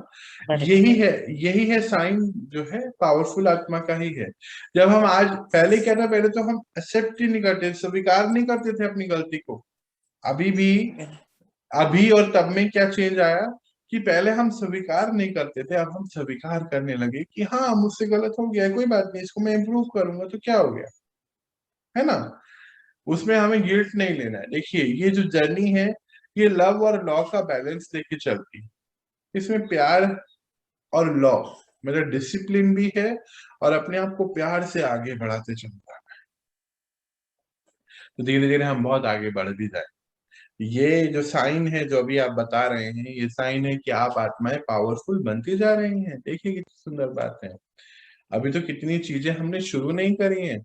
बढ़ यही गई। है, यही है साइन जो है पावरफुल आत्मा का ही है। जब हम आज, पहले क्या था, पहले तो हम एक्सेप्ट ही नहीं करते, स्वीकार नहीं करते थे अपनी गलती को। अभी भी, अभी और तब में क्या चेंज आया कि पहले हम स्वीकार नहीं करते थे, अब हम स्वीकार करने लगे कि हाँ मुझसे गलत हो गया है, कोई बात नहीं, इसको मैं इम्प्रूव करूंगा तो क्या हो गया, है ना। उसमें हमें गिल्ट नहीं लेना है। देखिए ये जो जर्नी है, ये लव और लॉ का बैलेंस लेके चलती है। इसमें प्यार और लॉ, मतलब डिसिप्लिन भी है और अपने आप को प्यार से आगे बढ़ाते चलता है, तो धीरे धीरे हम बहुत आगे बढ़ भी जाए। ये जो साइन है जो अभी आप बता रहे हैं, ये साइन है कि आप आत्माएं पावरफुल बनती जा रही हैं। देखिए कितनी सुंदर बात है। अभी तो कितनी चीजें हमने शुरू नहीं करी हैं,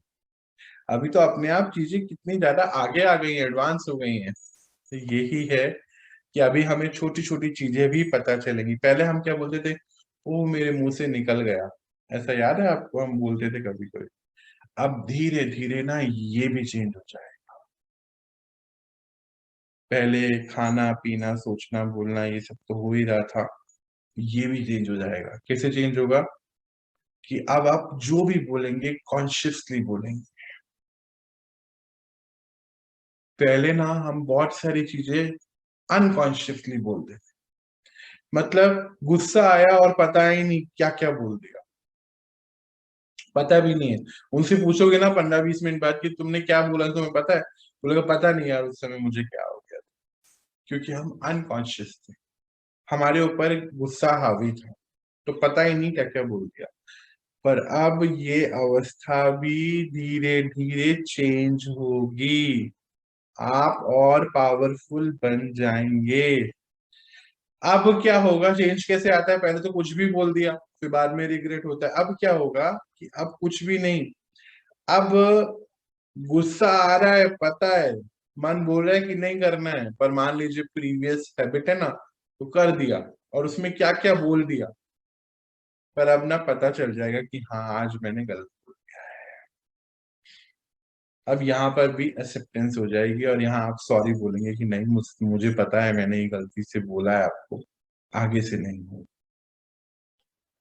अभी तो अपने आप चीजें कितनी ज्यादा आगे आ गई हैं, एडवांस हो गई हैं। तो यही है कि अभी हमें छोटी छोटी चीजें भी पता चलेंगी। पहले हम क्या बोलते थे, ओ मेरे मुंह से निकल गया, ऐसा याद है आपको, हम बोलते थे कभी कभी। अब धीरे धीरे ना ये भी चेंज हो जाए। पहले खाना पीना सोचना बोलना ये सब तो हो ही रहा था, ये भी चेंज हो जाएगा। कैसे चेंज होगा कि अब आप जो भी बोलेंगे कॉन्शियसली बोलेंगे। पहले ना हम बहुत सारी चीजें अनकॉन्शियसली बोलते थे, मतलब गुस्सा आया और पता ही नहीं क्या क्या बोल दिया, पता भी नहीं है। उनसे पूछोगे ना 15-20 मिनट बाद कि तुमने क्या बोला, तुम्हें पता है, बोलेगा पता नहीं यार उस समय मुझे क्या हो गया था, क्योंकि हम अनकॉन्शियस थे, हमारे ऊपर गुस्सा हावी था, तो पता ही नहीं क्या क्या बोल दिया। पर अब ये अवस्था भी धीरे धीरे चेंज होगी, आप और पावरफुल बन जाएंगे। अब क्या होगा, चेंज कैसे आता है, पहले तो कुछ भी बोल दिया फिर बाद में रिग्रेट होता है। अब क्या होगा कि अब कुछ भी नहीं, अब गुस्सा आ रहा है, पता है, मन बोल रहा है कि नहीं करना है, पर मान लीजिए प्रीवियस हैबिट है ना, तो कर दिया और उसमें क्या क्या बोल दिया, पर अब ना पता चल जाएगा कि हाँ आज मैंने गलत बोल दिया है। अब यहाँ पर भी एक्सेप्टेंस हो जाएगी और यहाँ आप सॉरी बोलेंगे कि नहीं मुझे पता है मैंने ये गलती से बोला है आपको, आगे से नहीं हो।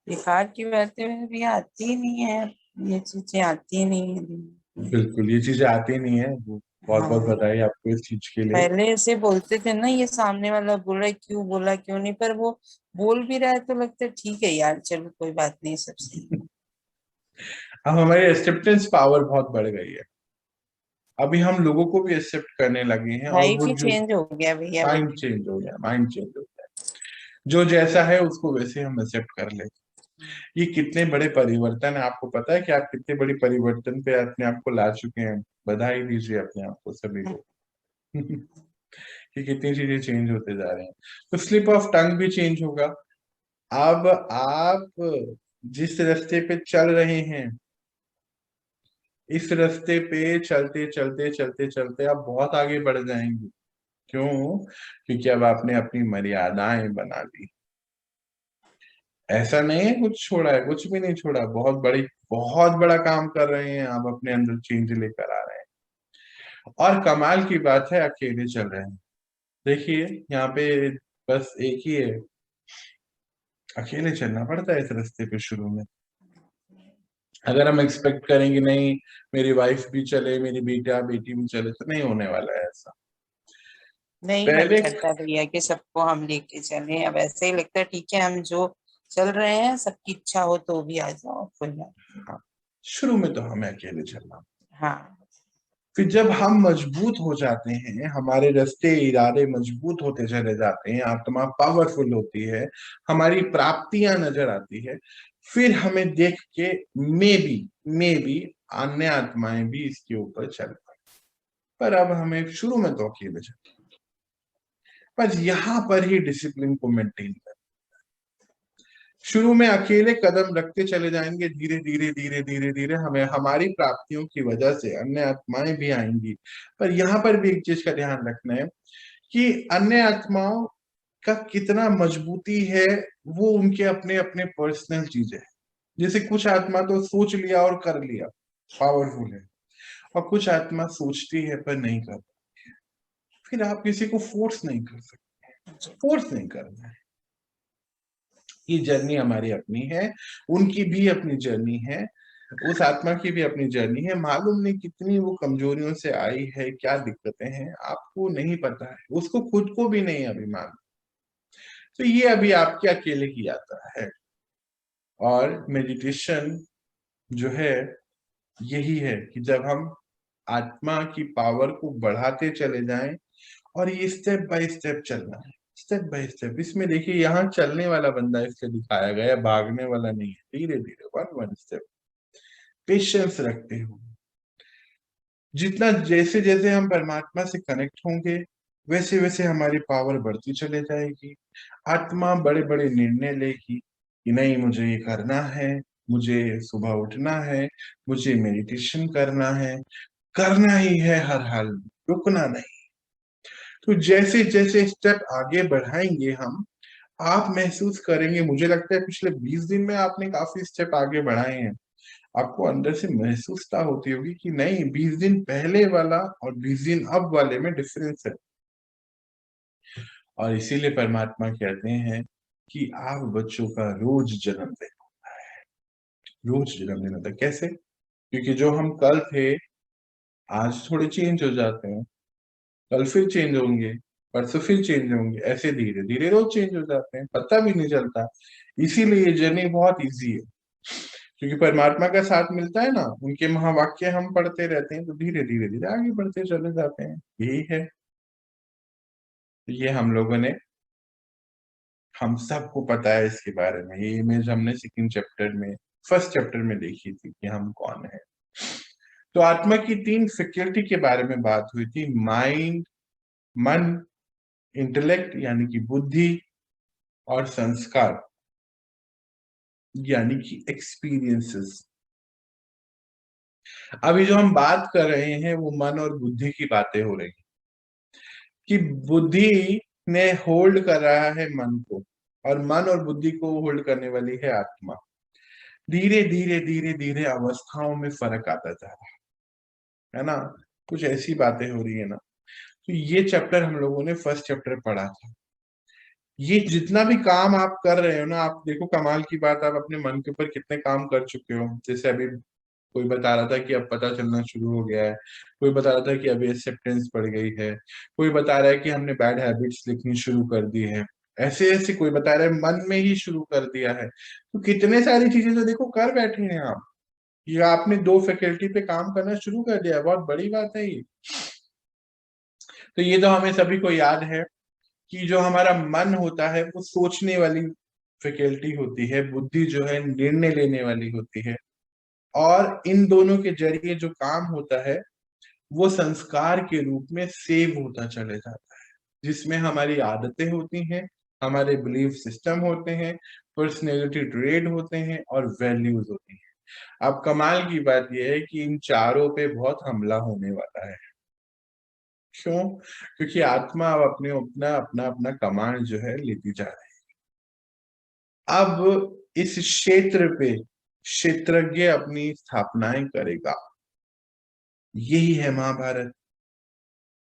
बेकार की बातें भी आती ही नहीं है, ये चीजें आती ही नहीं है। बिल्कुल ये चीजें आती नहीं है, बहुत बहुत हाँ, बधाई आपको इस चीज के लिए। पहले ऐसे बोलते थे ना, ये सामने वाला बोल रहा है क्यों बोला क्यों नहीं, पर वो बोल भी रहा है तो लगता है ठीक है यार चलो कोई बात नहीं सब सही। अब हमारी एक्सेप्टेंस पावर बहुत बढ़ गई है, अभी हम लोगों को भी एक्सेप्ट करने लगे हैं और लाइफ वो ही जो चेंज हो गया भैया माइंड बिल्कुल। चेंज हो गया, माइंड चेंज हो गया, जो जैसा है उसको वैसे हम एक्सेप्ट कर ले। ये कितने बड़े परिवर्तन है, आपको पता है कि आप कितने बड़े परिवर्तन पे अपने आप को ला चुके हैं। बधाई दीजिए अपने आप को सभी को कि कितनी चीजें चेंज होते जा रहे हैं। तो स्लिप ऑफ टंग भी चेंज होगा। अब आप जिस रास्ते पे चल रहे हैं, इस रास्ते पे चलते चलते चलते चलते आप बहुत आगे बढ़ जाएंगे। क्यों? क्योंकि अब आपने अपनी मर्यादाएं बना ली। ऐसा नहीं है कुछ छोड़ा है, कुछ भी नहीं छोड़ा, बहुत बड़ा काम कर रहे हैं आप, अपने अंदर चेंज लेकर आ रहे हैं। और कमाल की बात है अकेले चल रहे हैं। देखिए यहाँ पे बस एक ही है, अकेले चलना पड़ता है इस रास्ते पे शुरू में। अगर हम एक्सपेक्ट करेंगे नहीं मेरी वाइफ भी चले, मेरी बेटा बेटी भी चले, तो नहीं होने वाला है ऐसा। नहीं मन पहले करता भैया कि सबको हम लेके चले, अब ऐसे ही लगता है ठीक है हम जो चल रहे हैं सबकी इच्छा हो तो भी आ जाओ कोई बात। हाँ, शुरू में तो हमें अकेले चलना, हाँ फिर जब हम मजबूत हो जाते हैं, हमारे रास्ते इरादे मजबूत होते चले जाते हैं, आत्मा पावरफुल होती है, हमारी प्राप्तियां नजर आती है, फिर हमें देख के मे बी अन्य आत्माएं भी इसके ऊपर चल पाए। पर अब हमें शुरू में तो अकेले चलते, पर यहां पर ही डिसिप्लिन को मेंटेन कर, शुरू में अकेले कदम रखते चले जाएंगे, धीरे धीरे धीरे धीरे धीरे हमें हमारी प्राप्तियों की वजह से अन्य आत्माएं भी आएंगी। पर यहाँ पर भी एक चीज का ध्यान रखना है कि अन्य आत्माओं का कितना मजबूती है, वो उनके अपने अपने पर्सनल चीजें है। जैसे कुछ आत्मा तो सोच लिया और कर लिया, पावरफुल है, और कुछ आत्मा सोचती है पर नहीं कर, फिर आप किसी को फोर्स नहीं कर सकते, फोर्स नहीं करना है। ये जर्नी हमारी अपनी है, उनकी भी अपनी जर्नी है, उस आत्मा की भी अपनी जर्नी है। मालूम नहीं कितनी वो कमजोरियों से आई है, क्या दिक्कतें हैं आपको नहीं पता है, उसको खुद को भी नहीं अभी मालूम। तो ये अभी आपके अकेले की यात्रा है। और मेडिटेशन जो है यही है कि जब हम आत्मा की पावर को बढ़ाते चले जाएं, और ये स्टेप बाय स्टेप चलना है, स्टेप बाय स्टेप। इसमें देखिए यहाँ चलने वाला बंदा इसलिए दिखाया गया, भागने वाला नहीं है, धीरे धीरे वन स्टेप, पेशेंस रखते हुए। जितना जैसे जैसे हम परमात्मा से कनेक्ट होंगे, वैसे वैसे हमारी पावर बढ़ती चले जाएगी। आत्मा बड़े बड़े निर्णय लेगी कि नहीं मुझे ये करना है, मुझे सुबह उठना है, मुझे मेडिटेशन करना ही है हर हाल में, रुकना नहीं। तो जैसे जैसे स्टेप आगे बढ़ाएंगे हम, आप महसूस करेंगे, मुझे लगता है पिछले 20 दिन में आपने काफी स्टेप आगे बढ़ाए हैं, आपको अंदर से महसूसता होती होगी कि नहीं 20 दिन पहले वाला और 20 दिन अब वाले में डिफरेंस है। और इसीलिए परमात्मा कहते हैं कि आप बच्चों का रोज जन्म देना है, रोज जन्म देना था। कैसे? क्योंकि जो हम कल थे आज थोड़े चेंज हो जाते हैं, कल फिर चेंज होंगे, परसों फिर चेंज होंगे, ऐसे धीरे धीरे रोज चेंज हो जाते हैं, पता भी नहीं चलता। इसीलिए ये जर्नी बहुत इजी है, क्योंकि परमात्मा का साथ मिलता है ना, उनके महावाक्य हम पढ़ते रहते हैं, तो धीरे धीरे धीरे आगे बढ़ते चले जाते हैं। यही है, ये हम लोगों ने, हम सबको पता है इसके बारे में। ये इमेज हमने सेकंड चैप्टर में, फर्स्ट चैप्टर में देखी थी कि हम कौन है। तो आत्मा की 3 फैकल्टी के बारे में बात हुई थी, माइंड, मन, इंटेलेक्ट यानी कि बुद्धि, और संस्कार यानी कि एक्सपीरियंसेस। अभी जो हम बात कर रहे हैं वो मन और बुद्धि की बातें हो रही हैं, कि बुद्धि ने होल्ड कर रहा है मन को, और मन और बुद्धि को होल्ड करने वाली है आत्मा। धीरे धीरे धीरे धीरे अवस्थाओं में फर्क आता जा रहा है ना, कुछ ऐसी बातें हो रही है ना। तो ये चैप्टर हम लोगों ने फर्स्ट चैप्टर पढ़ा था। ये जितना भी काम आप कर रहे हो ना, आप देखो कमाल की बात, आप अपने मन के ऊपर कितने काम कर चुके हो। जैसे अभी कोई बता रहा था कि अब पता चलना शुरू हो गया है, कोई बता रहा था कि अभी एक्सेप्टेंस बढ़ गई है, कोई बता रहा है कि हमने बैड हैबिट्स लिखनी शुरू कर दी है, ऐसे ऐसे कोई बता रहा है मन में ही शुरू कर दिया है। तो कितने सारी चीजें तो देखो कर बैठे हैं आप, ये आपने 2 फैकल्टी पे काम करना शुरू कर दिया, बहुत बड़ी बात है ये। तो ये तो हमें सभी को याद है कि जो हमारा मन होता है वो सोचने वाली फैकल्टी होती है, बुद्धि जो है निर्णय लेने वाली होती है, और इन दोनों के जरिए जो काम होता है वो संस्कार के रूप में सेव होता चले जाता है, जिसमें हमारी आदतें होती हैं, हमारे बिलीफ सिस्टम होते हैं, पर्सनैलिटी ट्रेड होते हैं, और वैल्यूज होती हैं। अब कमाल की बात यह है कि इन चारों पे बहुत हमला होने वाला है। क्यों? क्योंकि आत्मा अब अपने अपना अपना अपना कमांड जो है लेती जा रही है। अब इस क्षेत्र पे क्षेत्रज्ञ अपनी स्थापनाएं करेगा। यही है महाभारत।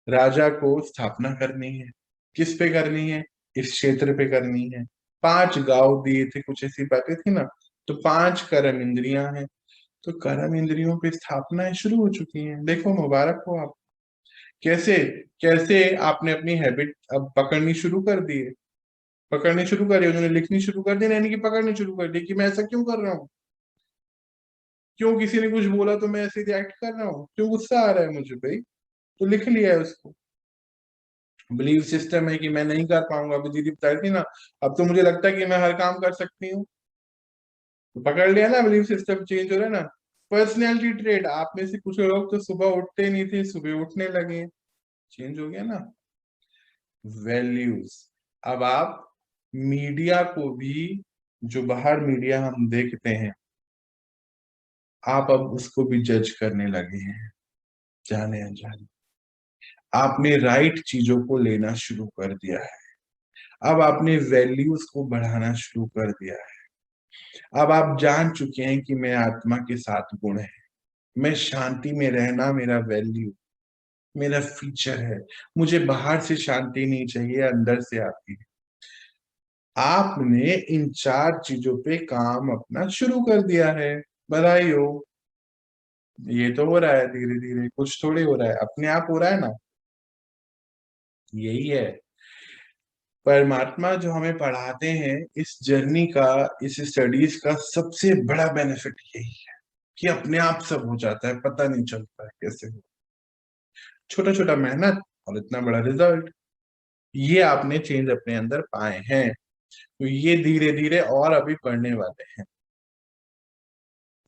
राजा को स्थापना करनी है, किस पे करनी है? इस क्षेत्र पे करनी है। 5 गांव दिए थे, कुछ ऐसी बातें थी ना। तो 5 कर्म इंद्रियां हैं, तो कर्म इंद्रियों पे स्थापनाएं शुरू हो चुकी हैं। देखो मुबारक हो आप, कैसे कैसे आपने अपनी हैबिट अब पकड़नी शुरू कर दी है, पकड़नी शुरू करी, उन्होंने लिखनी शुरू कर दी, यानी कि पकड़नी शुरू कर दी कि मैं ऐसा क्यों कर रहा हूँ। क्यों किसी ने कुछ बोला तो मैं ऐसे रिएक्ट कर रहा हूँ, क्यों गुस्सा आ रहा है मुझे भाई? तो लिख लिया है उसको। बिलीव सिस्टम है कि मैं नहीं कर पाऊंगा। अभी दीदी बता रही थी ना, अब तो मुझे लगता है कि मैं हर काम कर सकती हूँ। तो पकड़ लिया ना, बिलीव सिस्टम चेंज हो रहा है ना। पर्सनैलिटी ट्रेड, आप में से कुछ लोग तो सुबह उठते नहीं थे, सुबह उठने लगे, चेंज हो गया ना। वैल्यूज, अब आप मीडिया को भी, जो बाहर मीडिया हम देखते हैं, आप अब उसको भी जज करने लगे हैं, जाने अनजाने। आपने राइट चीजों को लेना शुरू कर दिया है। अब आपने वैल्यूज को बढ़ाना शुरू कर दिया है। अब आप जान चुके हैं कि मैं आत्मा के 7 गुण है, मैं शांति में रहना मेरा वैल्यू, मेरा फीचर है। मुझे बाहर से शांति नहीं चाहिए, अंदर से आती है। आपने इन 4 चीजों पे काम अपना शुरू कर दिया है, बधाई हो। ये तो हो रहा है धीरे धीरे, कुछ थोड़े हो रहा है, अपने आप हो रहा है ना। यही है परमात्मा जो हमें पढ़ाते हैं। इस जर्नी का, इस स्टडीज का सबसे बड़ा बेनिफिट यही है कि अपने आप सब हो जाता है, पता नहीं चलता है कैसे हो। छोटा छोटा मेहनत और इतना बड़ा रिजल्ट, ये आपने चेंज अपने अंदर पाए हैं। तो ये धीरे धीरे और अभी पढ़ने वाले हैं।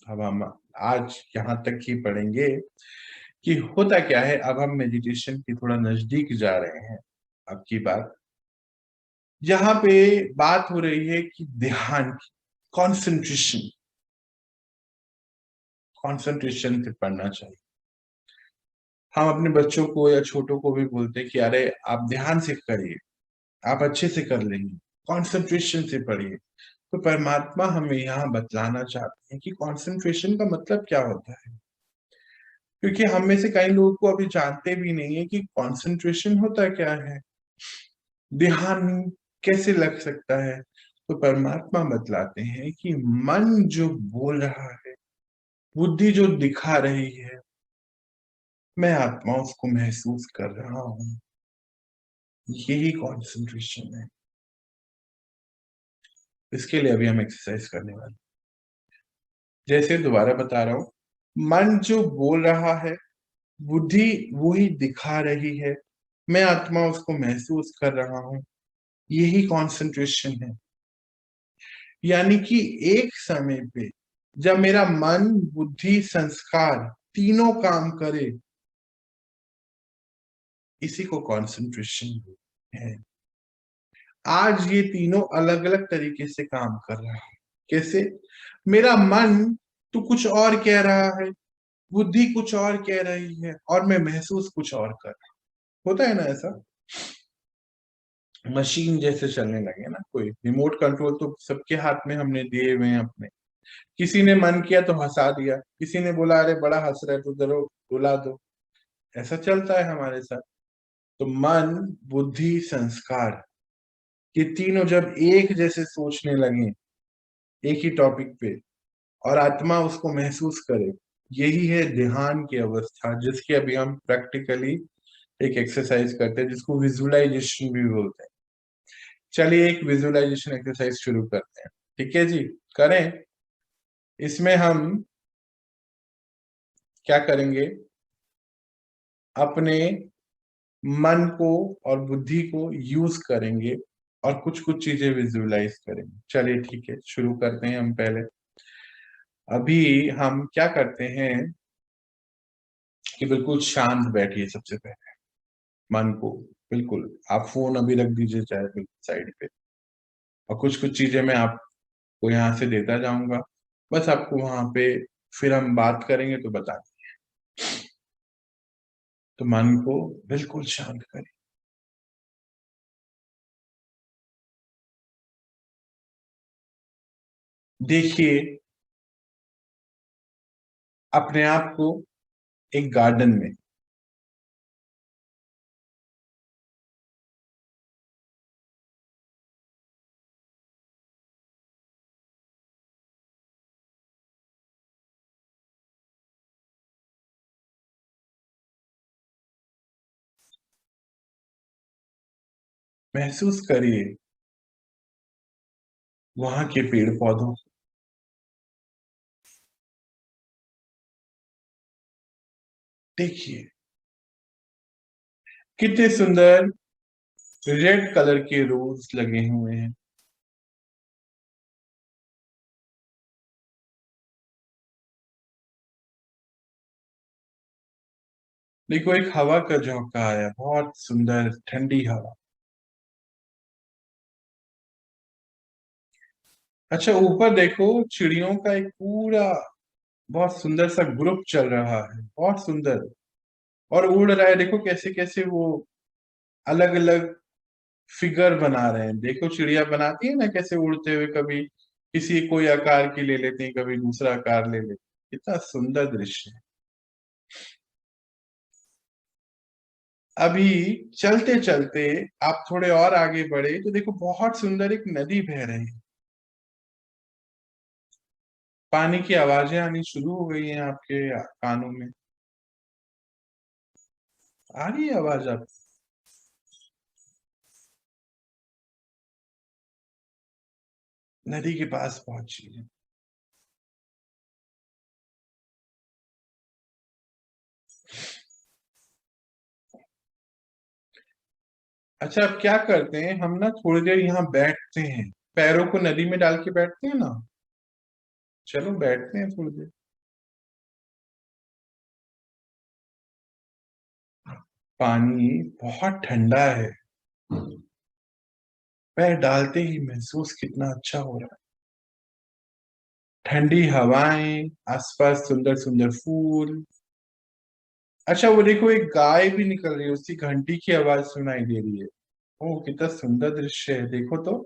अब हम आज यहाँ तक ही पढ़ेंगे कि होता क्या है। अब हम मेडिटेशन की थोड़ा नजदीक जा रहे हैं। अब की बात यहाँ पे बात हो रही है कि ध्यान की, कंसंट्रेशन, कंसंट्रेशन से पढ़ना चाहिए। हम अपने बच्चों को या छोटों को भी बोलते हैं कि अरे आप ध्यान से करिए, आप अच्छे से कर लेंगे, कंसंट्रेशन से पढ़िए। तो परमात्मा हमें यहाँ बतलाना चाहते हैं कि कंसंट्रेशन का मतलब क्या होता है, क्योंकि हम में से कई लोगों को अभी जानते भी नहीं है कि कंसंट्रेशन होता क्या है, ध्यान कैसे लग सकता है। तो परमात्मा बतलाते हैं कि मन जो बोल रहा है, बुद्धि जो दिखा रही है, मैं आत्मा उसको महसूस कर रहा हूं, यही कंसंट्रेशन है। इसके लिए अभी हम एक्सरसाइज करने वाले। जैसे दोबारा बता रहा हूं, मन जो बोल रहा है, बुद्धि वही दिखा रही है, मैं आत्मा उसको महसूस कर रहा हूं, यही कंसंट्रेशन है। यानी कि एक समय पे जब मेरा मन, बुद्धि, संस्कार तीनों काम करे, इसी को कंसंट्रेशन है। आज ये तीनों अलग अलग तरीके से काम कर रहा है। कैसे? मेरा मन तो कुछ और कह रहा है, बुद्धि कुछ और कह रही है, और मैं महसूस कुछ और कर रहा हूं। होता है ना ऐसा? मशीन जैसे चलने लगे ना, कोई रिमोट कंट्रोल तो सबके हाथ में हमने दिए हुए हैं अपने। किसी ने मन किया तो हंसा दिया, किसी ने बोला अरे बड़ा हंस रहा है तो जरूर रुला दो। ऐसा चलता है हमारे साथ। तो मन, बुद्धि, संस्कार, ये तीनों जब एक जैसे सोचने लगे एक ही टॉपिक पे, और आत्मा उसको महसूस करे, यही है ध्यान की अवस्था, जिसकी अभी हम प्रैक्टिकली एक एक्सरसाइज करते हैं, जिसको विजुअलाइजेशन भी बोलते हैं। चलिए एक विजुअलाइजेशन एक्सरसाइज शुरू करते हैं। ठीक है जी, करें। इसमें हम क्या करेंगे, अपने मन को और बुद्धि को यूज करेंगे और कुछ कुछ चीजें विजुअलाइज करेंगे। चलिए ठीक है, शुरू करते हैं हम। पहले अभी हम क्या करते हैं कि बिल्कुल शांत बैठिए। सबसे पहले मन को बिल्कुल, आप फोन अभी रख दीजिए चाहे बिल्कुल साइड पे, और कुछ कुछ चीजें मैं आपको यहाँ से देता जाऊंगा, बस आपको वहां पे फिर हम बात करेंगे तो बता देंगे। तो मन को बिल्कुल शांत करें। देखिए अपने आप को एक गार्डन में, महसूस करिए वहां के पेड़ पौधों, देखिए कितने सुंदर रेड कलर के रोज लगे हुए हैं। देखो एक हवा का झोंका आया, बहुत सुंदर ठंडी हवा। अच्छा ऊपर देखो चिड़ियों का एक पूरा बहुत सुंदर सा ग्रुप चल रहा है, बहुत सुंदर, और उड़ रहा है। देखो कैसे कैसे वो अलग अलग फिगर बना रहे हैं। देखो चिड़िया बनाती है ना कैसे उड़ते हुए, कभी किसी कोई आकार की ले लेते हैं, कभी दूसरा आकार ले लेते हैं। कितना सुंदर दृश्य है। अभी चलते चलते आप थोड़े और आगे बढ़े तो देखो बहुत सुंदर एक नदी बह रही है। पानी की आवाजें आनी शुरू हो गई हैं आपके कानों में। आ रही है आवाज आप? नदी के पास पहुंचिए। अच्छा अब क्या करते हैं हम ना, थोड़ी देर यहाँ बैठते हैं, पैरों को नदी में डाल के बैठते हैं ना। चलो बैठते हैं थोड़ी देर। पानी बहुत ठंडा है, पैर डालते ही महसूस कितना अच्छा हो रहा है। ठंडी हवाएं, आसपास सुंदर सुंदर फूल। अच्छा वो देखो एक गाय भी निकल रही है, उसकी घंटी की आवाज सुनाई दे रही है। ओ कितना सुंदर दृश्य है, देखो तो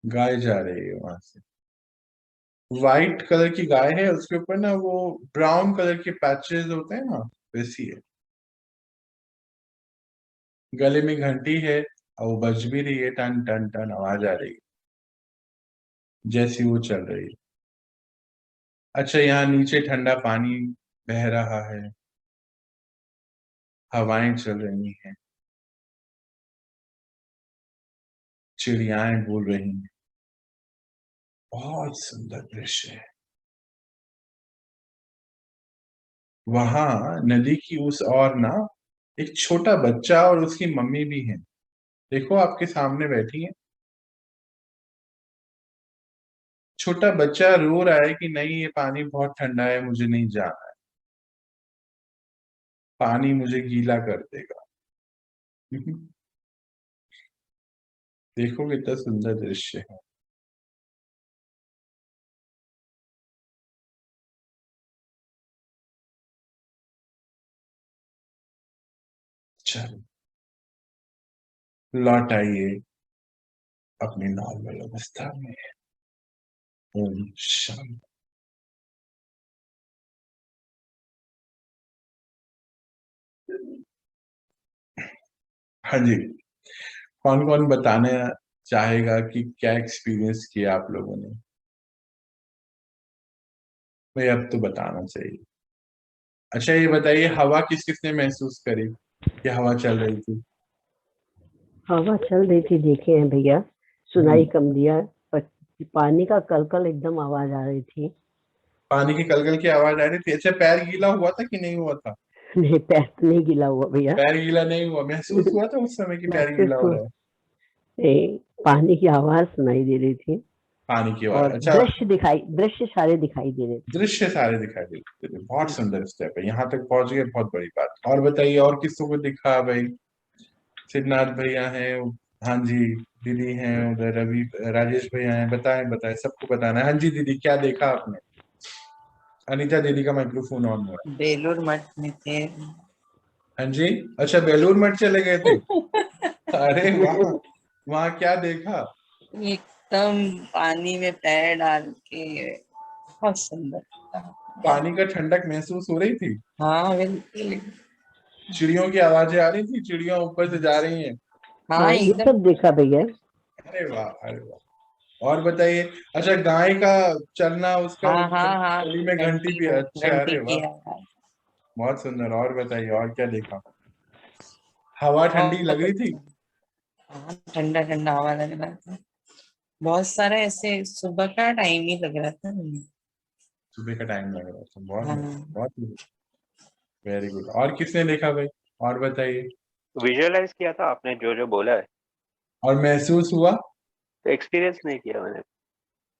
गाय जा रही है वहां से। व्हाइट कलर की गाय है, उसके ऊपर ना वो ब्राउन कलर के पैचेस होते हैं ना, वैसी है। गले में घंटी है और वो बज भी रही है, टन टन टन आवाज आ रही है जैसी वो चल रही है। अच्छा यहाँ नीचे ठंडा पानी बह रहा है, हवाएं चल रही हैं, चिड़ियाएं बोल रही हैं। बहुत सुंदर दृश्य है। वहां नदी की उस ओर ना एक छोटा बच्चा और उसकी मम्मी भी है। देखो आपके सामने बैठी है। छोटा बच्चा रो रहा है कि नहीं ये पानी बहुत ठंडा है, मुझे नहीं जाना है, पानी मुझे गीला कर देगा। देखो कितना सुंदर दृश्य है। चलो लौट आइए अपनी नॉर्मल अवस्था में। ओम शांति। हाँ जी, कौन कौन बताने चाहेगा कि क्या एक्सपीरियंस किया आप लोगों ने? भाई अब तो बताना चाहिए। अच्छा ये बताइए हवा किस किसने महसूस करी कि हवा चल रही थी? हवा चल रही थी, देखे हैं भैया, सुनाई कम दिया, पर पानी का कलकल एकदम आवाज आ रही थी। पानी की कलकल की आवाज आ रही थी। अच्छा पैर गीला हुआ था कि नहीं हुआ था? नहीं, पैर नहीं गीला हुआ भैया। पैर गीला नहीं हुआ, महसूस हुआ था उस समय कि पैर गीला हो रहा है? पानी की आवाज सुनाई दे रही थी पानी की आवाज। और अच्छा दृश्य सारे दिखाई दे रहे थे। दृश्य सारे दिखाई देते थे। बहुत सुंदर स्टेप है, यहाँ तक पहुंच गए, बहुत बड़ी बात। और बताइए और किसको को दिखा भाई? सिद्धनाथ भैया हैं, हाँ जी दीदी हैं उधर, रवि राजेश भैया हैं, बताएं बताएं, सबको बताना है। हाँ जी दीदी क्या देखा आपने? अनीता दीदी का माइक्रोफोन ऑन हो रहा है। बेलूर मठ में थे। हाँ जी, अच्छा बेलूर मठ चले गए थे। अरे वाह, वहाँ क्या देखा? एकदम पानी में पैर डाल के बहुत सुंदर था। पानी का ठंडक महसूस हो रही थी। हाँ बिल्कुल। चिड़ियों की आवाजें आ रही थी, चिड़िया ऊपर से जा रही हैं। हाँ ये एकदम। सब देखा भैया। अरे वाह अरे वाह। और बताइए, अच्छा गाय का चलना, उसका हाँ हाँ हाँ, गली में घंटी भी, अच्छा घंटी अरे की वाह आवाज। बहुत सुंदर। और बताइए और क्या देखा? हवा ठंडी लग बहुत रही थी? अच्छा। हाँ ठंडा ठंडा हवा लग रहा था। बहुत सारा ऐसे सुबह का टाइम ही लग रहा था। सुबह का टाइम लग रहा था, बहुत हाँ बहुत वेरी गुड। और किसने देखा भाई? और बताइए। विजुअलाइज किया था आपने जो जो बोला है, और महसूस हुआ? तो एक्सपीरियंस नहीं किया मैंने।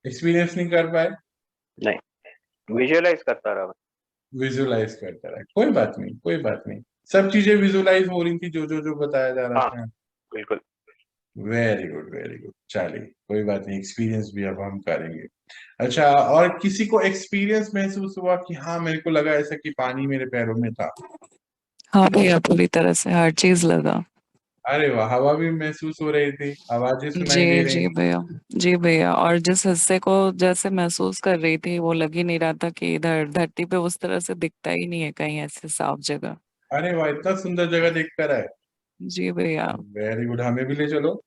एक्सपीरियंस नहीं कर पाए? नहीं, विजुअलाइज करता रहा मैं। विजुअलाइज करता रहा, कोई बात नहीं, कोई बात नहीं। सब चीजें विजुअलाइज हो रही थी, जो जो जो बताया जा रहा हाँ था। बिल्कुल। Very good, very good. चलिए कोई बात नहीं, एक्सपीरियंस भी अब हम करेंगे। अच्छा, और किसी को एक्सपीरियंस महसूस हुआ कि हाँ मेरे को लगा ऐसा कि पानी मेरे पैरों में था? हाँ भैया, पूरी तरह से हर चीज लगा। अरे वाह, हवा भी महसूस हो रही थी, आवाजें सुनाई दे जी रही जी थी। भैया, जी भैया। और जिस हिस्से को जैसे महसूस कर रही थी वो लग ही नहीं रहा था कि इधर धरती पे उस तरह से दिखता ही नहीं है कहीं ऐसे साफ जगह। अरे वाह, इतना सुंदर जगह देख कर आए। जी भैया। वेरी गुड, हमें भी ले चलो।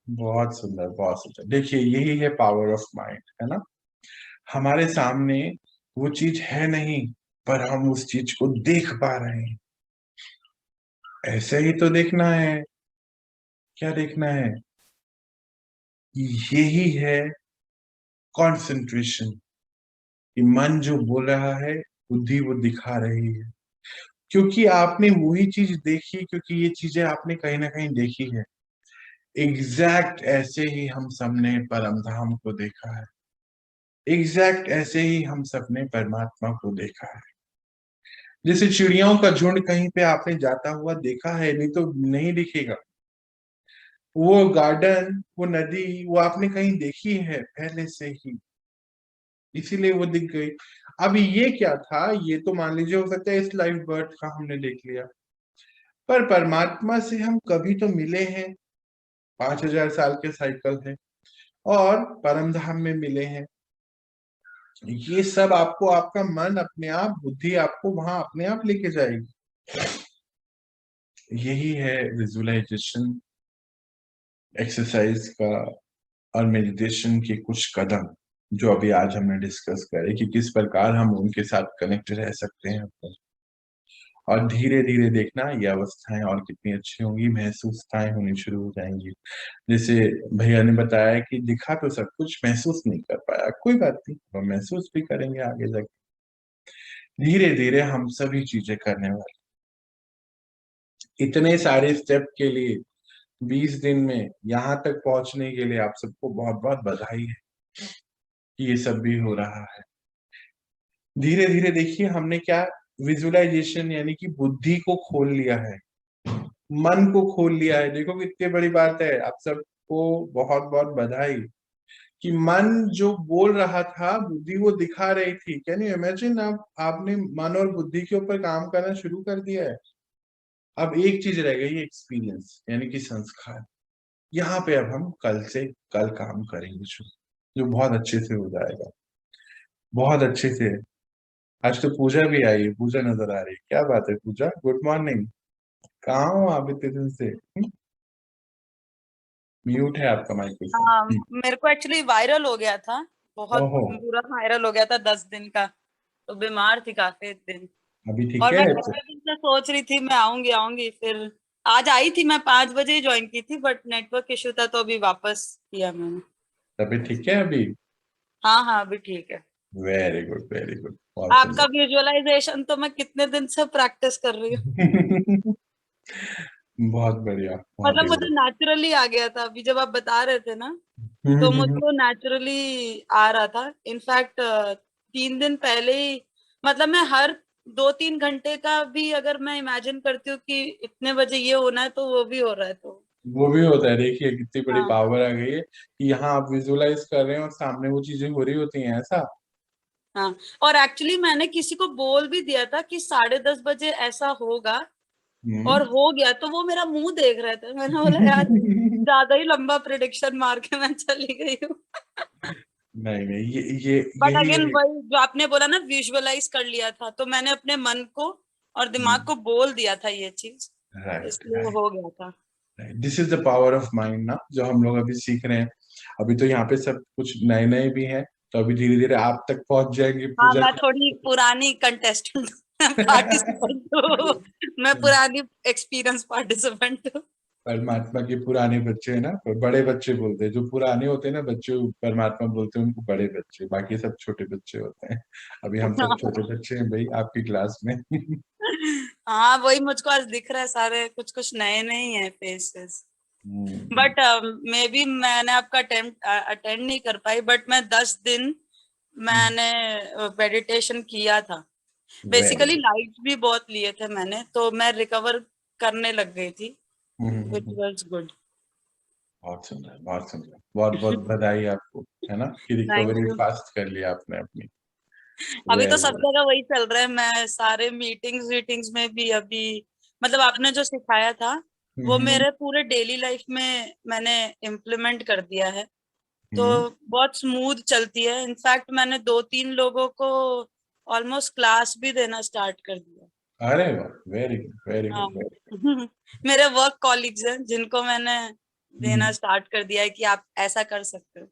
बहुत सुंदर, बहुत सुंदर। देखिए यही है पावर ऑफ माइंड, है ना। हमारे सामने वो चीज है नहीं, पर हम उस चीज को देख पा रहे हैं। ऐसे ही तो देखना है। क्या देखना है? यही है कंसंट्रेशन, कि मन जो बोल रहा है, बुद्धि वो दिखा रही है। क्योंकि आपने वही चीज देखी, क्योंकि ये चीजें आपने कहीं ना कहीं देखी है। एग्जैक्ट ऐसे ही हम सबने परम धाम को देखा है। एग्जैक्ट ऐसे ही हम सबने परमात्मा को देखा है। जैसे चिड़ियों का झुंड कहीं पे आपने जाता हुआ देखा है, नहीं तो नहीं दिखेगा। वो गार्डन, वो नदी, वो आपने कहीं देखी है पहले से ही, इसीलिए वो दिख गई। अब ये क्या था, ये तो मान लीजिए हो सकता है इस लाइफ बर्थ का हमने देख लिया, पर परमात्मा से हम कभी तो मिले हैं। 5000 साल के साइकिल है, और परम धाम में मिले हैं। ये सब आपको आपका मन अपने आप, बुद्धि आपको वहां अपने आप लेके जाएगी। यही है विजुअलाइजेशन एक्सरसाइज का और मेडिटेशन के कुछ कदम, जो अभी आज हमने डिस्कस करे कि किस प्रकार हम उनके साथ कनेक्ट रह सकते हैं। और धीरे धीरे देखना ये अवस्थाएं और कितनी अच्छी होंगी, महसूसताएं होनी शुरू हो जाएंगी। जैसे भैया ने बताया कि दिखा तो सब कुछ, महसूस नहीं कर पाया, कोई बात नहीं, हम महसूस भी करेंगे आगे जाके। धीरे धीरे हम सभी चीजें करने वाले। इतने सारे स्टेप के लिए 20 दिन में यहाँ तक पहुंचने के लिए आप सबको बहुत बहुत बधाई है कि ये सब भी हो रहा है। धीरे धीरे देखिए हमने क्या विजुअलाइजेशन यानी कि बुद्धि को खोल लिया है, मन को खोल लिया है। देखो कितनी बड़ी बात है। आप सबको बहुत बहुत बधाई कि मन जो बोल रहा था, बुद्धि वो दिखा रही थी। कैन यू इमेजिन, आपने मन और बुद्धि के ऊपर काम करना शुरू कर दिया है। अब एक चीज रह गई, एक्सपीरियंस यानी कि संस्कार। यहाँ पे अब हम कल से कल काम करेंगे जो बहुत अच्छे से हो जाएगा, बहुत अच्छे से। आज तो पूजा भी आई है, पूजा नजर आ रही है, क्या बात है पूजा, गुड मॉर्निंग। कहाँ हो आप इतने दिन से? म्यूट है आपका माइक्रोफोन। मेरे को एक्चुअली वायरल हो गया था, बहुत ओहो, बुरा वायरल हो गया था 10 दिन का, तो बीमार थी काफी दिन। अभी ठीक और है? मैं कितने दिन से सोच रही थी मैं आऊंगी आऊंगी, फिर आज आई थी। मैं 5 बजे ज्वाइन की थी, बट नेटवर्क इशू था तो अभी वापस किया मैंने। अभी ठीक है अभी? हाँ हाँ अभी ठीक है। वेरी गुड, वेरी गुड, बहुत आपका सुंदर। विजुअलाइजेशन तो मैं कितने दिन से प्रैक्टिस कर रही हूँ। बहुत बढ़िया, बहुत मतलब ही मुझे बढ़िया। नेचुरली आ गया था, अभी जब आप बता रहे थे ना, तो हम्म, मुझको नेचुरली आ रहा था। इनफैक्ट 3 दिन पहले ही, मतलब मैं हर 2-3 घंटे का भी अगर मैं इमेजिन करती हूँ कि इतने बजे ये होना है, तो वो भी हो रहा है। तो वो भी होता है। देखिए कितनी बड़ी हाँ पावर आ गई है कि यहाँ आप विजुअलाइज कर रहे हैं और सामने वो चीजें हो रही होती हैं, ऐसा। हाँ। और एक्चुअली मैंने किसी को बोल भी दिया था कि 10:30 बजे ऐसा होगा, और हम्म। हो गया। तो वो मेरा मुंह देख रहे थे, मैंने बोला यार ज्यादा ही लंबा प्रिडिक्शन मार के मैं चली गई हूँ। नहीं नहीं, ये बट यही अगेन है। वही जो आपने बोला ना, विजुअलाइज कर लिया था, तो मैंने अपने मन को और दिमाग को बोल दिया था ये चीज, राइट, इसलिए वो राइट। हो गया था। This is the power of mind ना, जो हम लोग अभी सीख रहे हैं। अभी तो यहाँ पे सब कुछ नए नए भी हैं, तो अभी धीरे धीरे आप तक पहुंच जाएंगे हाँ पूजा। मैं थोड़ी पुरानी कंटेस्टेंट पार्टिसिपेंट हूँ। मैं पुरानी एक्सपीरियंस पार्टिसिपेंट हूँ। परमात्मा के पुराने बच्चे है ना, बड़े बच्चे बोलते हैं, जो पुराने होते हैं ना बच्चे, परमात्मा बोलते हैं उनको बड़े बच्चे, बाकी सब छोटे बच्चे होते हैं। अभी हम सब छोटे बच्चे हैं भाई आपकी क्लास में। हाँ वही मुझको आज दिख रहा है, सारे कुछ कुछ नए नए हैं फेसेस। बट मे बी मैंने आपका अटेंड नहीं कर पाई, बट मैं 10 दिन मैंने मेडिटेशन किया था। बेसिकली वेरी लाइट भी बहुत लिए थे मैंने, तो मैं रिकवर करने लग गई थी, विच वाज गुड। बहुत सुंदर, बहुत सुंदर, बहुत बहुत बधाई आपको, है ना, कि थैंक रिकवरी यू। फास्ट कर लिया आपने अपनी। अभी तो वेरी सब जगह वही चल रहा है, मैं सारे मीटिंग्स में भी अभी, मतलब आपने जो सिखाया था वो गुड। मेरे पूरे डेली लाइफ में मैंने इम्प्लीमेंट कर दिया है, तो बहुत स्मूथ चलती है। इनफैक्ट मैंने 2-3 लोगों को ऑलमोस्ट क्लास भी देना स्टार्ट कर दिया। अरे वाह, वेरी गुड, वेरी हाँ। गुड, वेरी मेरे वर्क कॉलीग्स हैं जिनको मैंने देना गुड। स्टार्ट कर दिया है कि आप ऐसा कर सकते हो।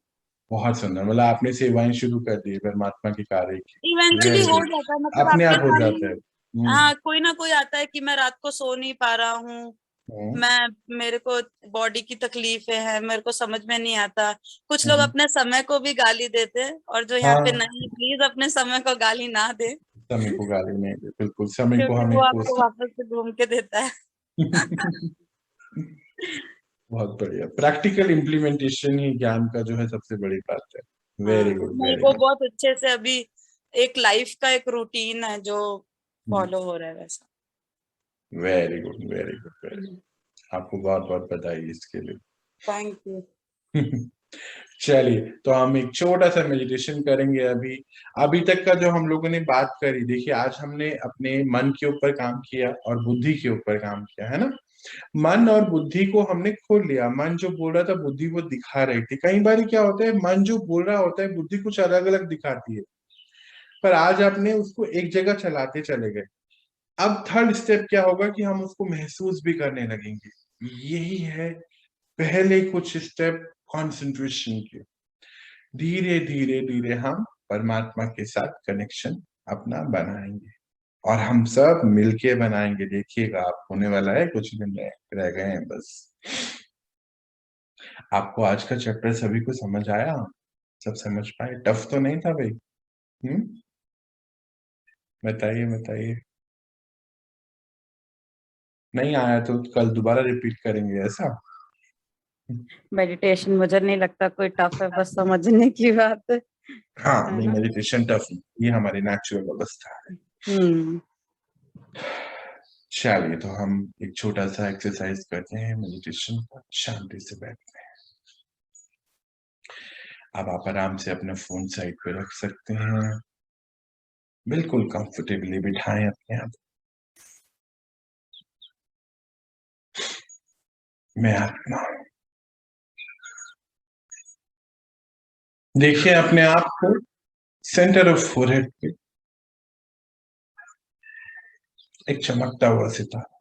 बहुत सुंदर, मतलब आपने सेवाएं शुरू कर दी परमात्मा के कार्य की। इवेंचुअली वेरी हो गुड, जाता है, मतलब अपने आपके आप हो जाता सामने। है। हाँ, कोई ना कोई आता है कि मैं रात को सो नहीं पा रहा हूँ, हम्म, मेरे को बॉडी की तकलीफें हैं, मेरे को समझ में नहीं आता। कुछ लोग हम्म। अपने समय को भी गाली देते हैं, और जो यहाँ पे हाँ, नहीं, प्लीज अपने समय को गाली ना दे, समय को गाली नहीं दे, बिल्कुल समय को क्योंकि हमें वो कोस। आपको वापस से घूम के देता है। बहुत बढ़िया, प्रैक्टिकल इम्प्लीमेंटेशन ही ज्ञान का जो है सबसे बड़ी बात है। वेरी हाँ, गुड, नहीं वेरी वो गुड। बहुत अच्छे से अभी एक लाइफ का एक रूटीन है जो फॉलो हो रहा है वैसा। Very good, very good, very. आपको बहुत बहुत बधाई इसके लिए। Thank you. चलिए, तो हम एक छोटा सा मेडिटेशन करेंगे अभी। अभी तक का जो हम लोगों ने बात करी, देखिए आज हमने अपने मन के ऊपर काम किया और बुद्धि के ऊपर काम किया, है ना। मन और बुद्धि को हमने खोल लिया, मन जो बोल रहा था बुद्धि वो दिखा रही थी। कई बार क्या होता है, मन जो बोल रहा होता है बुद्धि कुछ अलग अलग दिखाती है, पर आज आपने उसको एक जगह चलाते चले गए। अब थर्ड स्टेप क्या होगा कि हम उसको महसूस भी करने लगेंगे। यही है पहले कुछ स्टेप कंसंट्रेशन के। धीरे धीरे धीरे हम परमात्मा के साथ कनेक्शन अपना बनाएंगे, और हम सब मिलके बनाएंगे। देखिएगा आप, होने वाला है, कुछ दिन रह गए हैं बस। आपको आज का चैप्टर सभी को समझ आया? सब समझ पाए? टफ तो नहीं था भाई? बताइए बताइए। नहीं आया तो कल दोबारा रिपीट करेंगे, ऐसा? मेडिटेशन मुझे नहीं लगता कोई टफ है, बस समझने की बात है हाँ, नहीं, ना। मेडिटेशन टफ नहीं, ये हमारी नेचुरल अवस्था है। हम्म। चलिए, तो हम एक छोटा सा एक्सरसाइज करते हैं मेडिटेशन का। शांति से बैठते हैं। अब आप आराम से अपना फोन साइड पे रख सकते हैं, बिल्कुल कंफर्टेबली बिठाएं अपने आप। मैं आत्मा। देखिए अपने आप को सेंटर ऑफ फोरहेड पे एक चमकता हुआ सितारा।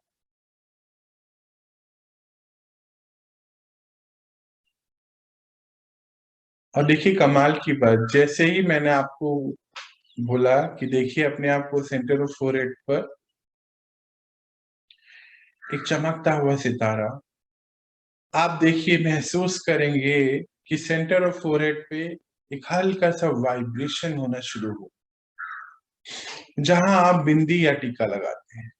और देखिए कमाल की बात, जैसे ही मैंने आपको बोला कि देखिए अपने आप को सेंटर ऑफ फोरहेड पर एक चमकता हुआ सितारा, आप देखिए महसूस करेंगे कि सेंटर ऑफ फोरहेड पे एक हल्का सा वाइब्रेशन होना शुरू हो, जहां आप बिंदी या टीका लगाते हैं।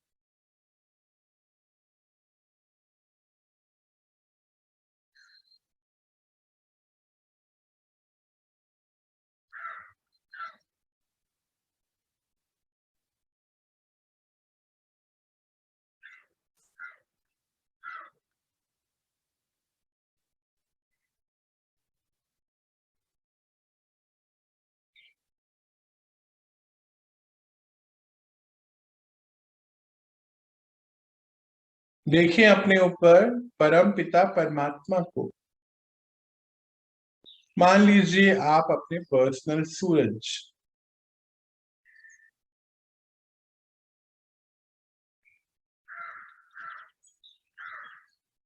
देखिए अपने ऊपर परम पिता परमात्मा को। मान लीजिए आप अपने पर्सनल सूरज,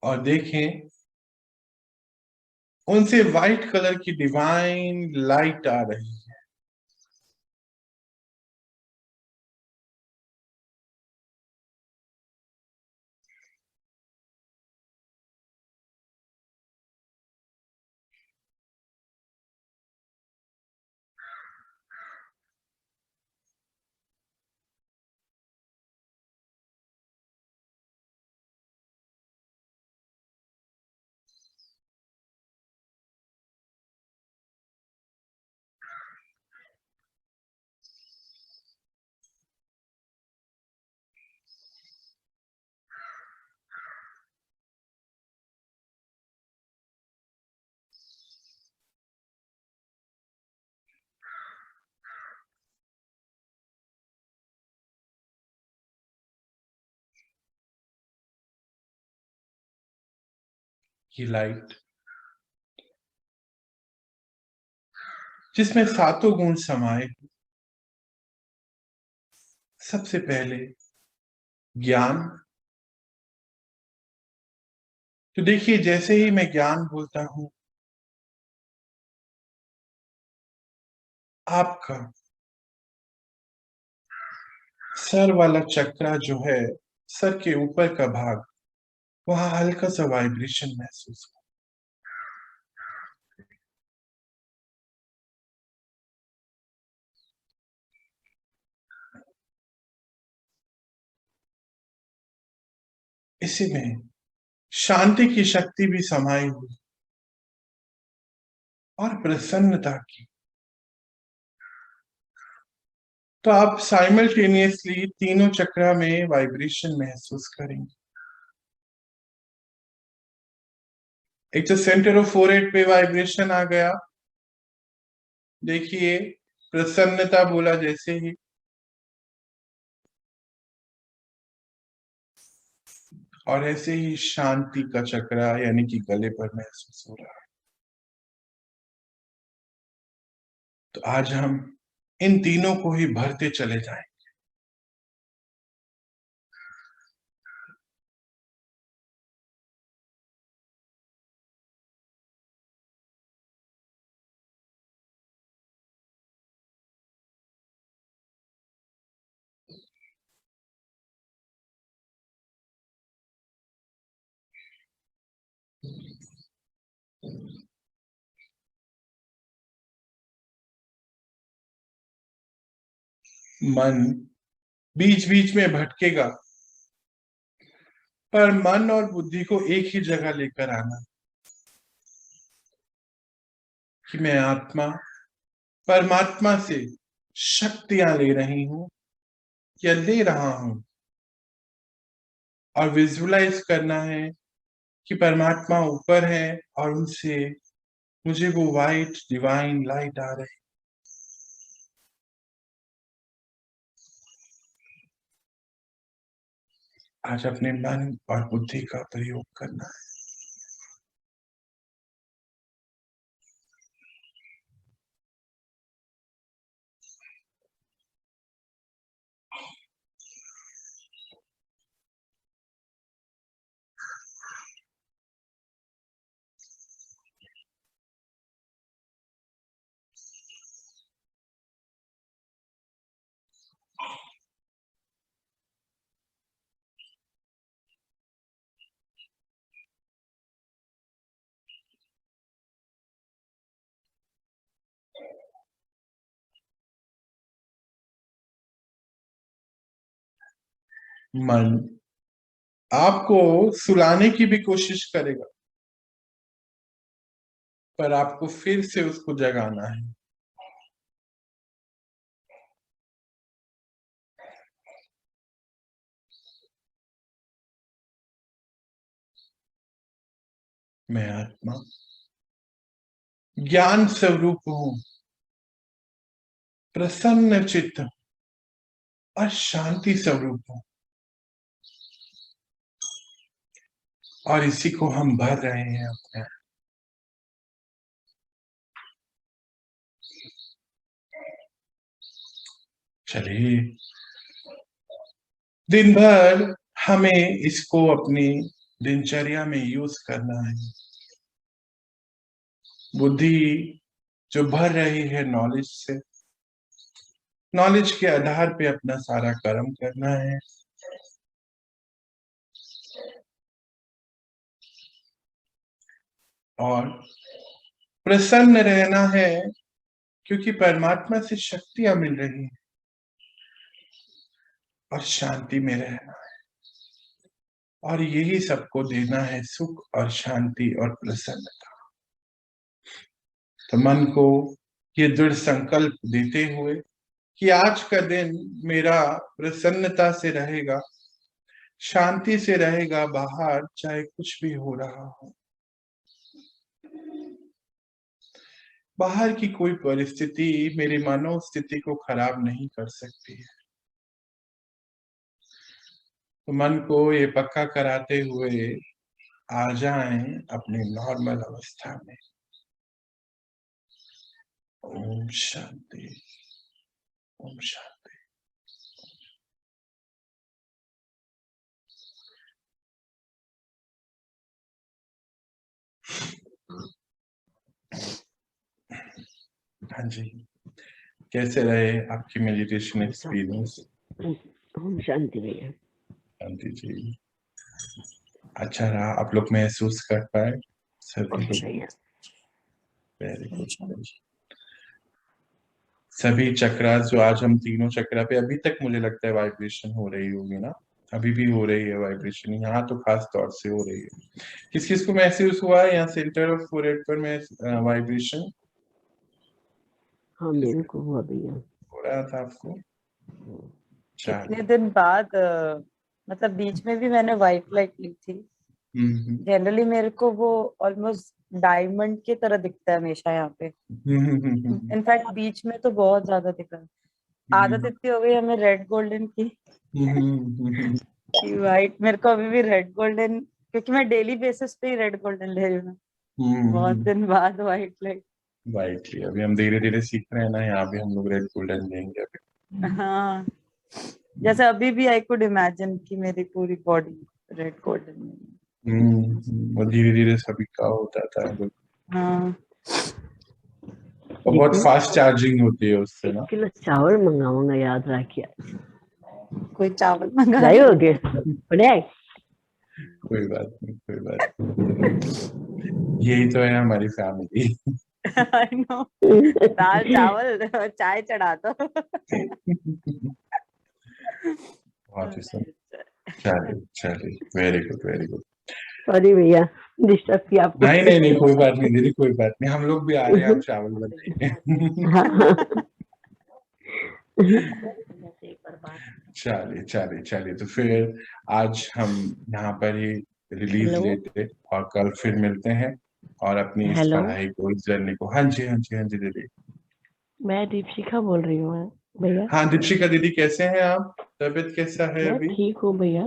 और देखें उनसे व्हाइट कलर की डिवाइन लाइट आ रही है। ये लाइट जिसमें सातों गुण समाये। सबसे पहले ज्ञान। तो देखिए, जैसे ही मैं ज्ञान बोलता हूं, आपका सर वाला चक्रा जो है, सर के ऊपर का भाग, वहां हल्का सा वाइब्रेशन महसूस हो। इसी में शांति की शक्ति भी समाई हुई और प्रसन्नता की। तो आप साइमल्टेनियसली तीनों चक्रा में वाइब्रेशन महसूस करेंगे। एक तो सेंटर ऑफ फोरहेड पे वाइब्रेशन आ गया, देखिए प्रसन्नता बोला जैसे ही, और ऐसे ही शांति का चक्रा यानी कि गले पर महसूस हो रहा है। तो आज हम इन तीनों को ही भरते चले जाएं। मन बीच बीच में भटकेगा, पर मन और बुद्धि को एक ही जगह लेकर आना कि मैं आत्मा परमात्मा से शक्तियां ले रही हूं या ले रहा हूं, और विजुअलाइज करना है कि परमात्मा ऊपर है और उनसे मुझे वो वाइट डिवाइन लाइट आ रही। आज अपने मन और बुद्धि का प्रयोग करना है। मन आपको सुलाने की भी कोशिश करेगा, पर आपको फिर से उसको जगाना है। मैं आत्मा ज्ञान स्वरूप हूं, प्रसन्न चित्त और शांति स्वरूप हूं, और इसी को हम भर रहे हैं अपने। चलिए, दिन भर हमें इसको अपनी दिनचर्या में यूज करना है। बुद्धि जो भर रही है नॉलेज से, नॉलेज के आधार पे अपना सारा कर्म करना है। और प्रसन्न रहना है, क्योंकि परमात्मा से शक्तियां मिल रही हैं, और शांति में रहना है, और यही सबको देना है, सुख और शांति और प्रसन्नता। तो मन को ये दृढ़ संकल्प देते हुए कि आज का दिन मेरा प्रसन्नता से रहेगा, शांति से रहेगा, बाहर चाहे कुछ भी हो रहा हो, बाहर की कोई परिस्थिति मेरी मनोस्थिति को खराब नहीं कर सकती है। तो मन को ये पक्का कराते हुए आ जाएं अपनी नॉर्मल अवस्था में। ओम शांति, ओम शांति। हाँ जी, कैसे रहे आपकी मेडिटेशन एक्सपीरियंस? ओम शांति भैया। शांति जी, अच्छा रहा? आप लोग महसूस कर पाए सभी लोग? भैया वेरी गुड। सभी चक्रा जो आज हम तीनों चक्रा पे अभी तक मुझे लगता है वाइब्रेशन हो रही होगी ना? अभी भी हो रही है वाइब्रेशन, यहाँ तो खास तौर से हो रही है। किस किस को महसूस हुआ है यहाँ सेंटर ऑफ फोरहेड पर में वाइब्रेशन? हाँ मेरे को हुआ भैया। हो रहा था आपको? कितने दिन बाद मतलब बीच में भी मैंने व्हाइट लाइट ली थी। जनरली मेरे को वो ऑलमोस्ट डायमंड की तरह दिखता है हमेशा यहाँ पे। इनफैक्ट बीच में तो बहुत ज्यादा दिखा। आदत इतनी हो गई हमें रेड गोल्डन की कि व्हाइट मेरे को अभी भी रेड गोल्डन, क्योंकि मैं डेली बेसिस पे ही रेड गोल्डन ले रही हूँ ना। बहुत दिन बाद व्हाइट लाइट। वाइट ही अभी हम धीरे धीरे सीख रहे हैं ना, यहाँ भी हम लोग रेड गोल्डन लेंगे अभी। हाँ, जैसे अभी भी आई कुड इमेजिन कि मेरी पूरी बॉडी रेड गोल्डन में। वो धीरे धीरे सभी का होता था। हाँ, और बहुत फास्ट चार्जिंग होती है उससे ना। 1 किलो चावल मंगाऊंगा, याद रखिए। कोई चावल मंगा लाए हो गए बड़े? कोई बात नहीं, कोई बात नहीं। यही तो है हमारी फैमिली। आई नो, दाल चावल चाय चढ़ा दो। बहुत ही सुंदर। चलिए चलिए, very good very good. Sorry भैया डिस्टर्ब किया आपको। नहीं नहीं नहीं, कोई बात नहीं दीदी, कोई बात नहीं। हम लोग भी आ रहे हैं, आप चावल बनाइए। चलिए चलिए चलिए, तो फिर आज हम यहाँ पर ही रिलीज लेते और कल फिर मिलते हैं और अपनी इस पढ़ाई को, इस जर्नी को। हाँ जी हाँ जी हाँ जी दीदी। मैं दीपशिखा बोल रही हूँ भैया। हाँ दीपशिका दीदी, कैसे हैं आप? तबीयत कैसा है अभी? ठीक हूँ भैया,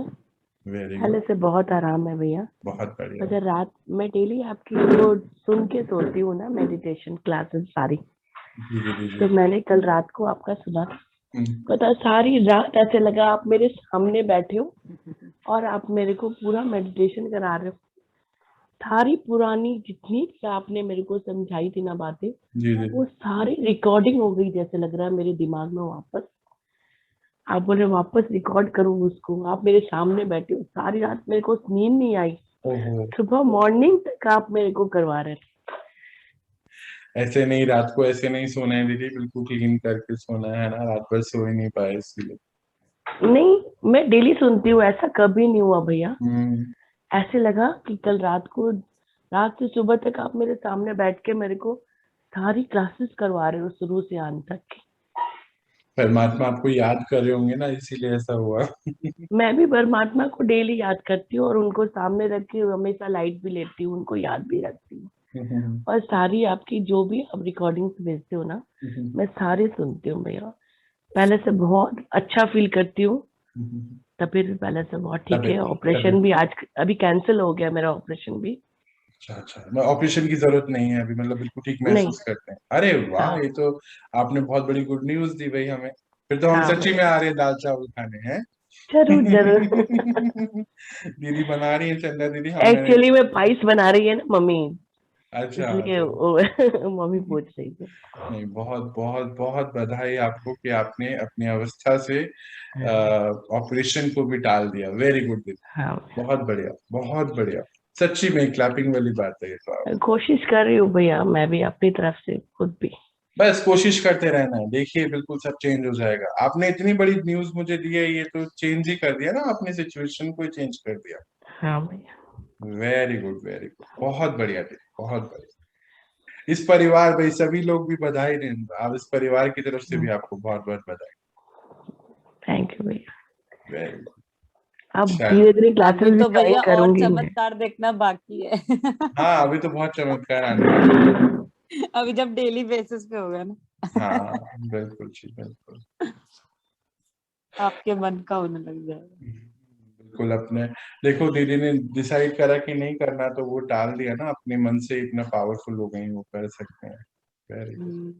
वेरी पहले गुड, से बहुत आराम है भैया। बहुत बढ़िया। अगर रात मैं डेली आपकी वो सुन के सोती हूँ ना, मेडिटेशन क्लासेस सारी, जी जी जी तो जी। मैंने कल रात को आपका सुना। पता सारी रात ऐसे लगा आप मेरे सामने बैठे हो और आप मेरे को पूरा मेडिटेशन करा रहे हो। सारी पुरानी जितनी भी आपने मेरे को समझाई थी ना बातें, जी जी। वो सारी रिकॉर्डिंग हो गई, जैसे लग रहा है मेरे दिमाग में वापस। आप बोले वापस रिकॉर्ड करूँ उसको, आप मेरे सामने बैठे हो। सारी रात मेरे को नींद नहीं आई, सुबह मॉर्निंग तक आप मेरे को करवा रहे थे। ऐसे नहीं, रात को ऐसे नहीं सोना है दीदी, बिल्कुल क्लीन करके सोना है ना। रात भर सो ही नहीं पाए इसलिए। नहीं, मैं डेली सुनती हूँ, ऐसा कभी नहीं हुआ भैया। ऐसे लगा कि कल रात को, रात से सुबह तक आप मेरे सामने बैठ के मेरे को सारी क्लासेस करवा रहे हो, शुरू से अंत तक की। परमात्मा आपको याद कर रहे होंगे ना, इसीलिए ऐसा हुआ। मैं भी परमात्मा को डेली याद करती हूँ और उनको सामने रख के हमेशा लाइट भी लेती हूँ, उनको याद भी रखती हूँ। और सारी आपकी जो भी आप रिकॉर्डिंग्स भेजते हो ना, मैं सारे सुनती हूँ भैया। पहले से बहुत अच्छा फील करती हूँ, तबीयत भी पहले से बहुत ठीक है। ऑपरेशन भी आज अभी कैंसिल हो गया मेरा ऑपरेशन भी। अच्छा, मैं ऑपरेशन की जरूरत नहीं है अभी, मतलब बिल्कुल ठीक महसूस करते हैं। अरे वाह, ये तो आपने बहुत बड़ी गुड न्यूज दी भाई हमें। फिर तो हम सच्ची में आ रहे हैं दाल चावल खाने हैं। जरूर जरूर। दीदी बना रही है, चंदा दीदी। एक्चुअली में पाइस बना रही है ना मम्मी, अच्छा, इसलिए मम्मी पूछ रही थी। नहीं, बहुत बहुत बहुत बधाई आपको कि आपने अपनी अवस्था से ऑपरेशन को भी टाल दिया। वेरी गुड दीदी। हाँ, बहुत बढ़िया, बहुत बढ़िया। सच्ची में क्लैपिंग वाली बात है ये तो। आप कोशिश कर रही हूँ भैया, मैं भी अपनी तरफ से खुद भी। बस कोशिश करते रहना है, देखिए बिल्कुल सब चेंज हो जाएगा। आपने इतनी बड़ी न्यूज मुझे दी है, ये तो चेंज ही कर दिया ना, अपने सिचुएशन को चेंज कर दिया। हाँ भैया, वेरी गुड वेरी गुड, बहुत बढ़िया दीदी, बहुत बढ़िया। इस परिवार भाई सभी लोग भी बधाई दें, आप इस परिवार की तरफ से भी आपको बहुत बहुत बधाई। थैंक यू भैया। Very good. अब धीरे धीरे क्लासेस भी तो भैया और करूंगी मैं। चमत्कार देखना बाकी है। हाँ, अभी तो बहुत चमत्कार आने वाले हैं। अभी जब डेली बेसिस पे होगा ना। हाँ बिल्कुल जी, बिल्कुल। आपके मन का होने लग जाएगा। बिल्कुल अपने देखो दीदी ने डिसाइड करा कि नहीं करना तो वो टाल दिया ना, अपने मन से इतना पावरफुल हो गई, वो कर सकते हैं। Very good.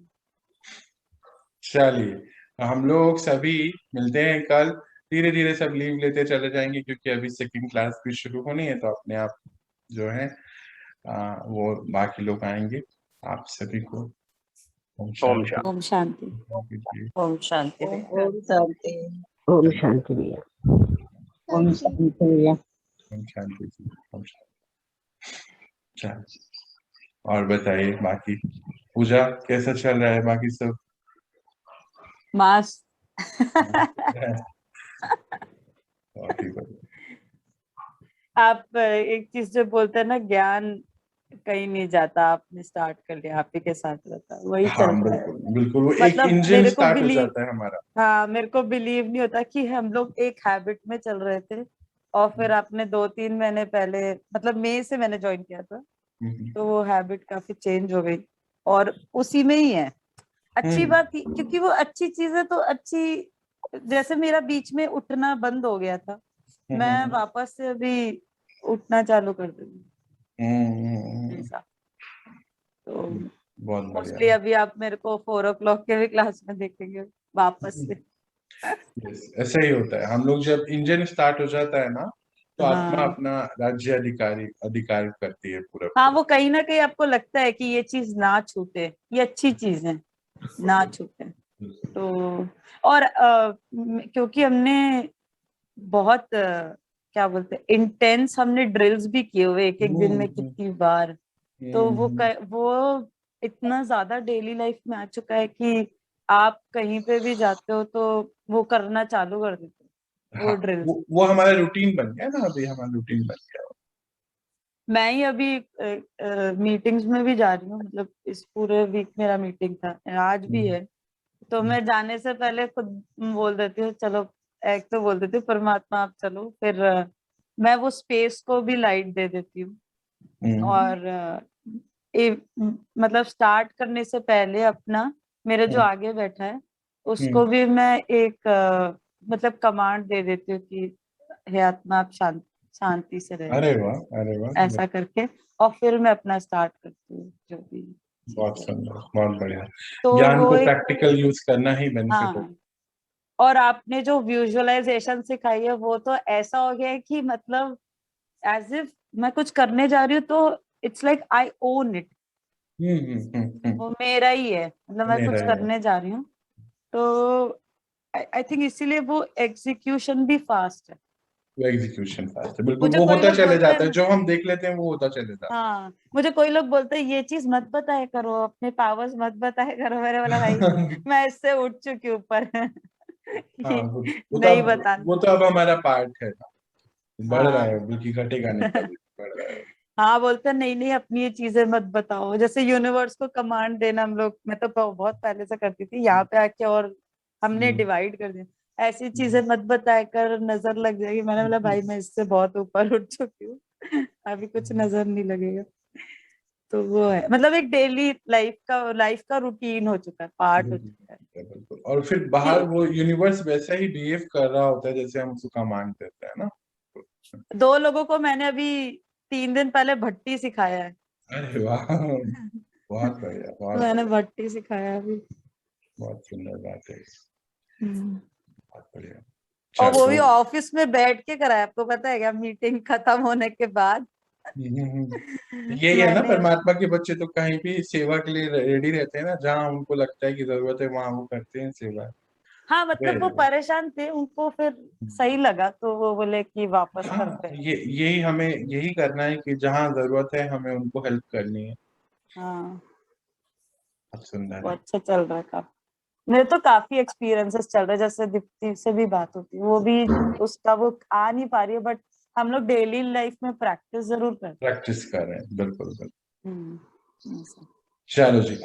चलिए हम लोग सभी मिलते हैं कल। धीरे धीरे सब लीव लेते चले जाएंगे क्योंकि अभी सेकंड क्लास भी शुरू होनी है, तो अपने आप जो है वो बाकी लोग आएंगे। आप सभी को ओम शांति। ओम शांति। ओम शांति। ओम शांति। ओम शांति भैया। ओम शांति भैया। ओम शांति जी। ओम शांति। चलिए और बताइए बाकी पूजा कैसा चल रहा है, बाकी सब? मास बहुत ही बढ़िया। आप एक चीज जो बोलते हैं ना, ज्ञान कहीं नहीं जाता, आपने स्टार्ट कर लिया, आप ही के साथ रहता है, वही हाँ चल रहा है। बिल्कुल बिल्कुल, वो एक मतलब इंजन मेरे को स्टार्ट हो बिलीव, जाता है हमारा। हाँ मेरे को बिलीव नहीं होता कि हम लोग एक हैबिट में चल रहे थे और फिर आपने 2-3 महीने पहले, मतलब मई से मैंने ज्वाइन किया था, तो वो हैबिट काफी चेंज हो गई और उसी में ही है। अच्छी बात थी क्योंकि वो अच्छी चीज है, तो अच्छी, जैसे मेरा बीच में उठना बंद हो गया था, मैं वापस से अभी उठना चालू कर दूंगी ऐसा। तो बहुत मोस्टली बढ़िया। अभी आप मेरे को 4 o'clock के भी क्लास में देखेंगे वापस से। Yes, ऐसा ही होता है, हम लोग जब इंजन स्टार्ट हो जाता है ना, तो आत्मा हाँ अपना राज्य अधिकार करती है पूरा। हाँ, वो कहीं ना कहीं आपको लगता है कि ये चीज ना छूटे, ये अच्छी चीज है, ना छूटे। तो और क्योंकि हमने बहुत क्या बोलते हैं, इंटेंस हमने ड्रिल्स भी किए हुए एक एक दिन में कितनी बार, तो वो इतना ज्यादा डेली लाइफ में आ चुका है कि आप कहीं पे भी जाते हो तो वो करना चालू कर देते हो, वो ड्रिल्स। वो हमारा रूटीन बन गया ना, अभी हमारा रूटीन बन गया। मैं ही अभी मीटिंग्स में भी जा रही हूँ, मतलब इस पूरे वीक मेरा मीटिंग था, आज भी है, तो मैं जाने से पहले खुद बोल देती हूँ चलो, एक तो बोल देती हूँ परमात्मा आप चलो, फिर मैं वो स्पेस को भी लाइट दे देती हूँ। और मतलब स्टार्ट करने से पहले अपना, मेरे जो आगे बैठा है उसको भी मैं एक मतलब कमांड दे देती हूँ कि हे आत्मा आप शांति से रहे। अरे वाह, अरे वाह, ऐसा करके और फिर मैं अपना स्टार्ट करती हूँ जो भी। बहुत सुंदर, बहुत बढ़िया। तो ज्ञान वो को एक, प्रैक्टिकल यूज करना ही बेनिफिट है। हाँ, और आपने जो विजुअलाइजेशन सिखाई है वो तो ऐसा हो गया है कि मतलब एज इफ मैं कुछ करने जा रही हूँ तो it's like I own it, वो मेरा ही है, मतलब मैं मेरा कुछ है। करने जा रही हूँ, तो आई थिंक इसीलिए वो एग्जीक्यूशन भी फास्ट है। वो एग्जीक्यूशन फास्ट है, बिल्कुल, मुझे वो कोई होता लोग चले बोलते हैं जाता है, ना, जो हम देख लेते हैं वो होता चले जाता हाँ मुझे कोई लोग बोलते हैं ये चीज मत बताया करो, अपने पावर्स मत बताया करो, मेरे वाला भाई है। मैं इससे उठ चुकी हूँ ऊपर हाँ कि वो तो नहीं अब बताना। वो तो अब हमारा पार्ट है ना, बढ़ रहा है, हाँ बल्कि घटेगा नहीं कभी, बढ़ रहा है। हाँ, बोलते हैं नहीं नहीं अपनी ये चीजें मत बताओ, जैसे यूनिवर्स को कमांड देना हम लोग, मैं तो बहुत पहले से करती थी, यहाँ पे आके और हमने डिवाइड कर दिया, ऐसी चीजें मत बताया कर, नजर लग जाएगी। मैंने बोला भाई मैं इससे बहुत ऊपर उठ चुकी हूँ, अभी कुछ नजर नहीं लगेगा। तो वो है, मतलब एक डेली लाइफ का रूटीन हो चुका है, पार्ट हो चुका है बिल्कुल, और फिर बाहर कि वो यूनिवर्स वैसा ही बिहेव कर रहा होता है जैसे हम उसको कमांड देते हैं ना। 2 लोगों को मैंने अभी 3 दिन पहले भट्टी सिखाया है। अरे वाह, बहुत बढ़िया, बहुत मैंने बढ़िया, भट्टी सिखाया अभी। बहुत सुंदर बात है, हम्म। बहुत बढ़िया। और वो चलो भी ऑफिस में बैठ के कराया, आपको पता है क्या, मीटिंग खत्म होने के बाद। यही है ना, मैंने, परमात्मा के बच्चे तो कहीं भी सेवा के लिए रेडी रहते हैं ना, जहाँ उनको लगता है कि जरूरत है वहां वो करते हैं सेवा। हाँ मतलब वो वेरी परेशान थे, उनको फिर सही लगा तो वो बोले कि वापस हाँ, करते हैं। यही हमें यही करना है कि जहाँ जरूरत है हमें उनको हेल्प करनी है। हाँ बहुत सुंदर वो है। अच्छा चल रहा है काफी, मेरे तो काफी एक्सपीरियंसेस चल रहे हैं, जैसे दीप्ति से भी बात होती है, वो भी उसका वो आ नहीं पा रही है, बट हम लोग डेली लाइफ में प्रैक्टिस जरूर करते प्रैक्टिस कर रहे हैं, बिल्कुल बिल्कुल। हैं। चलो जी।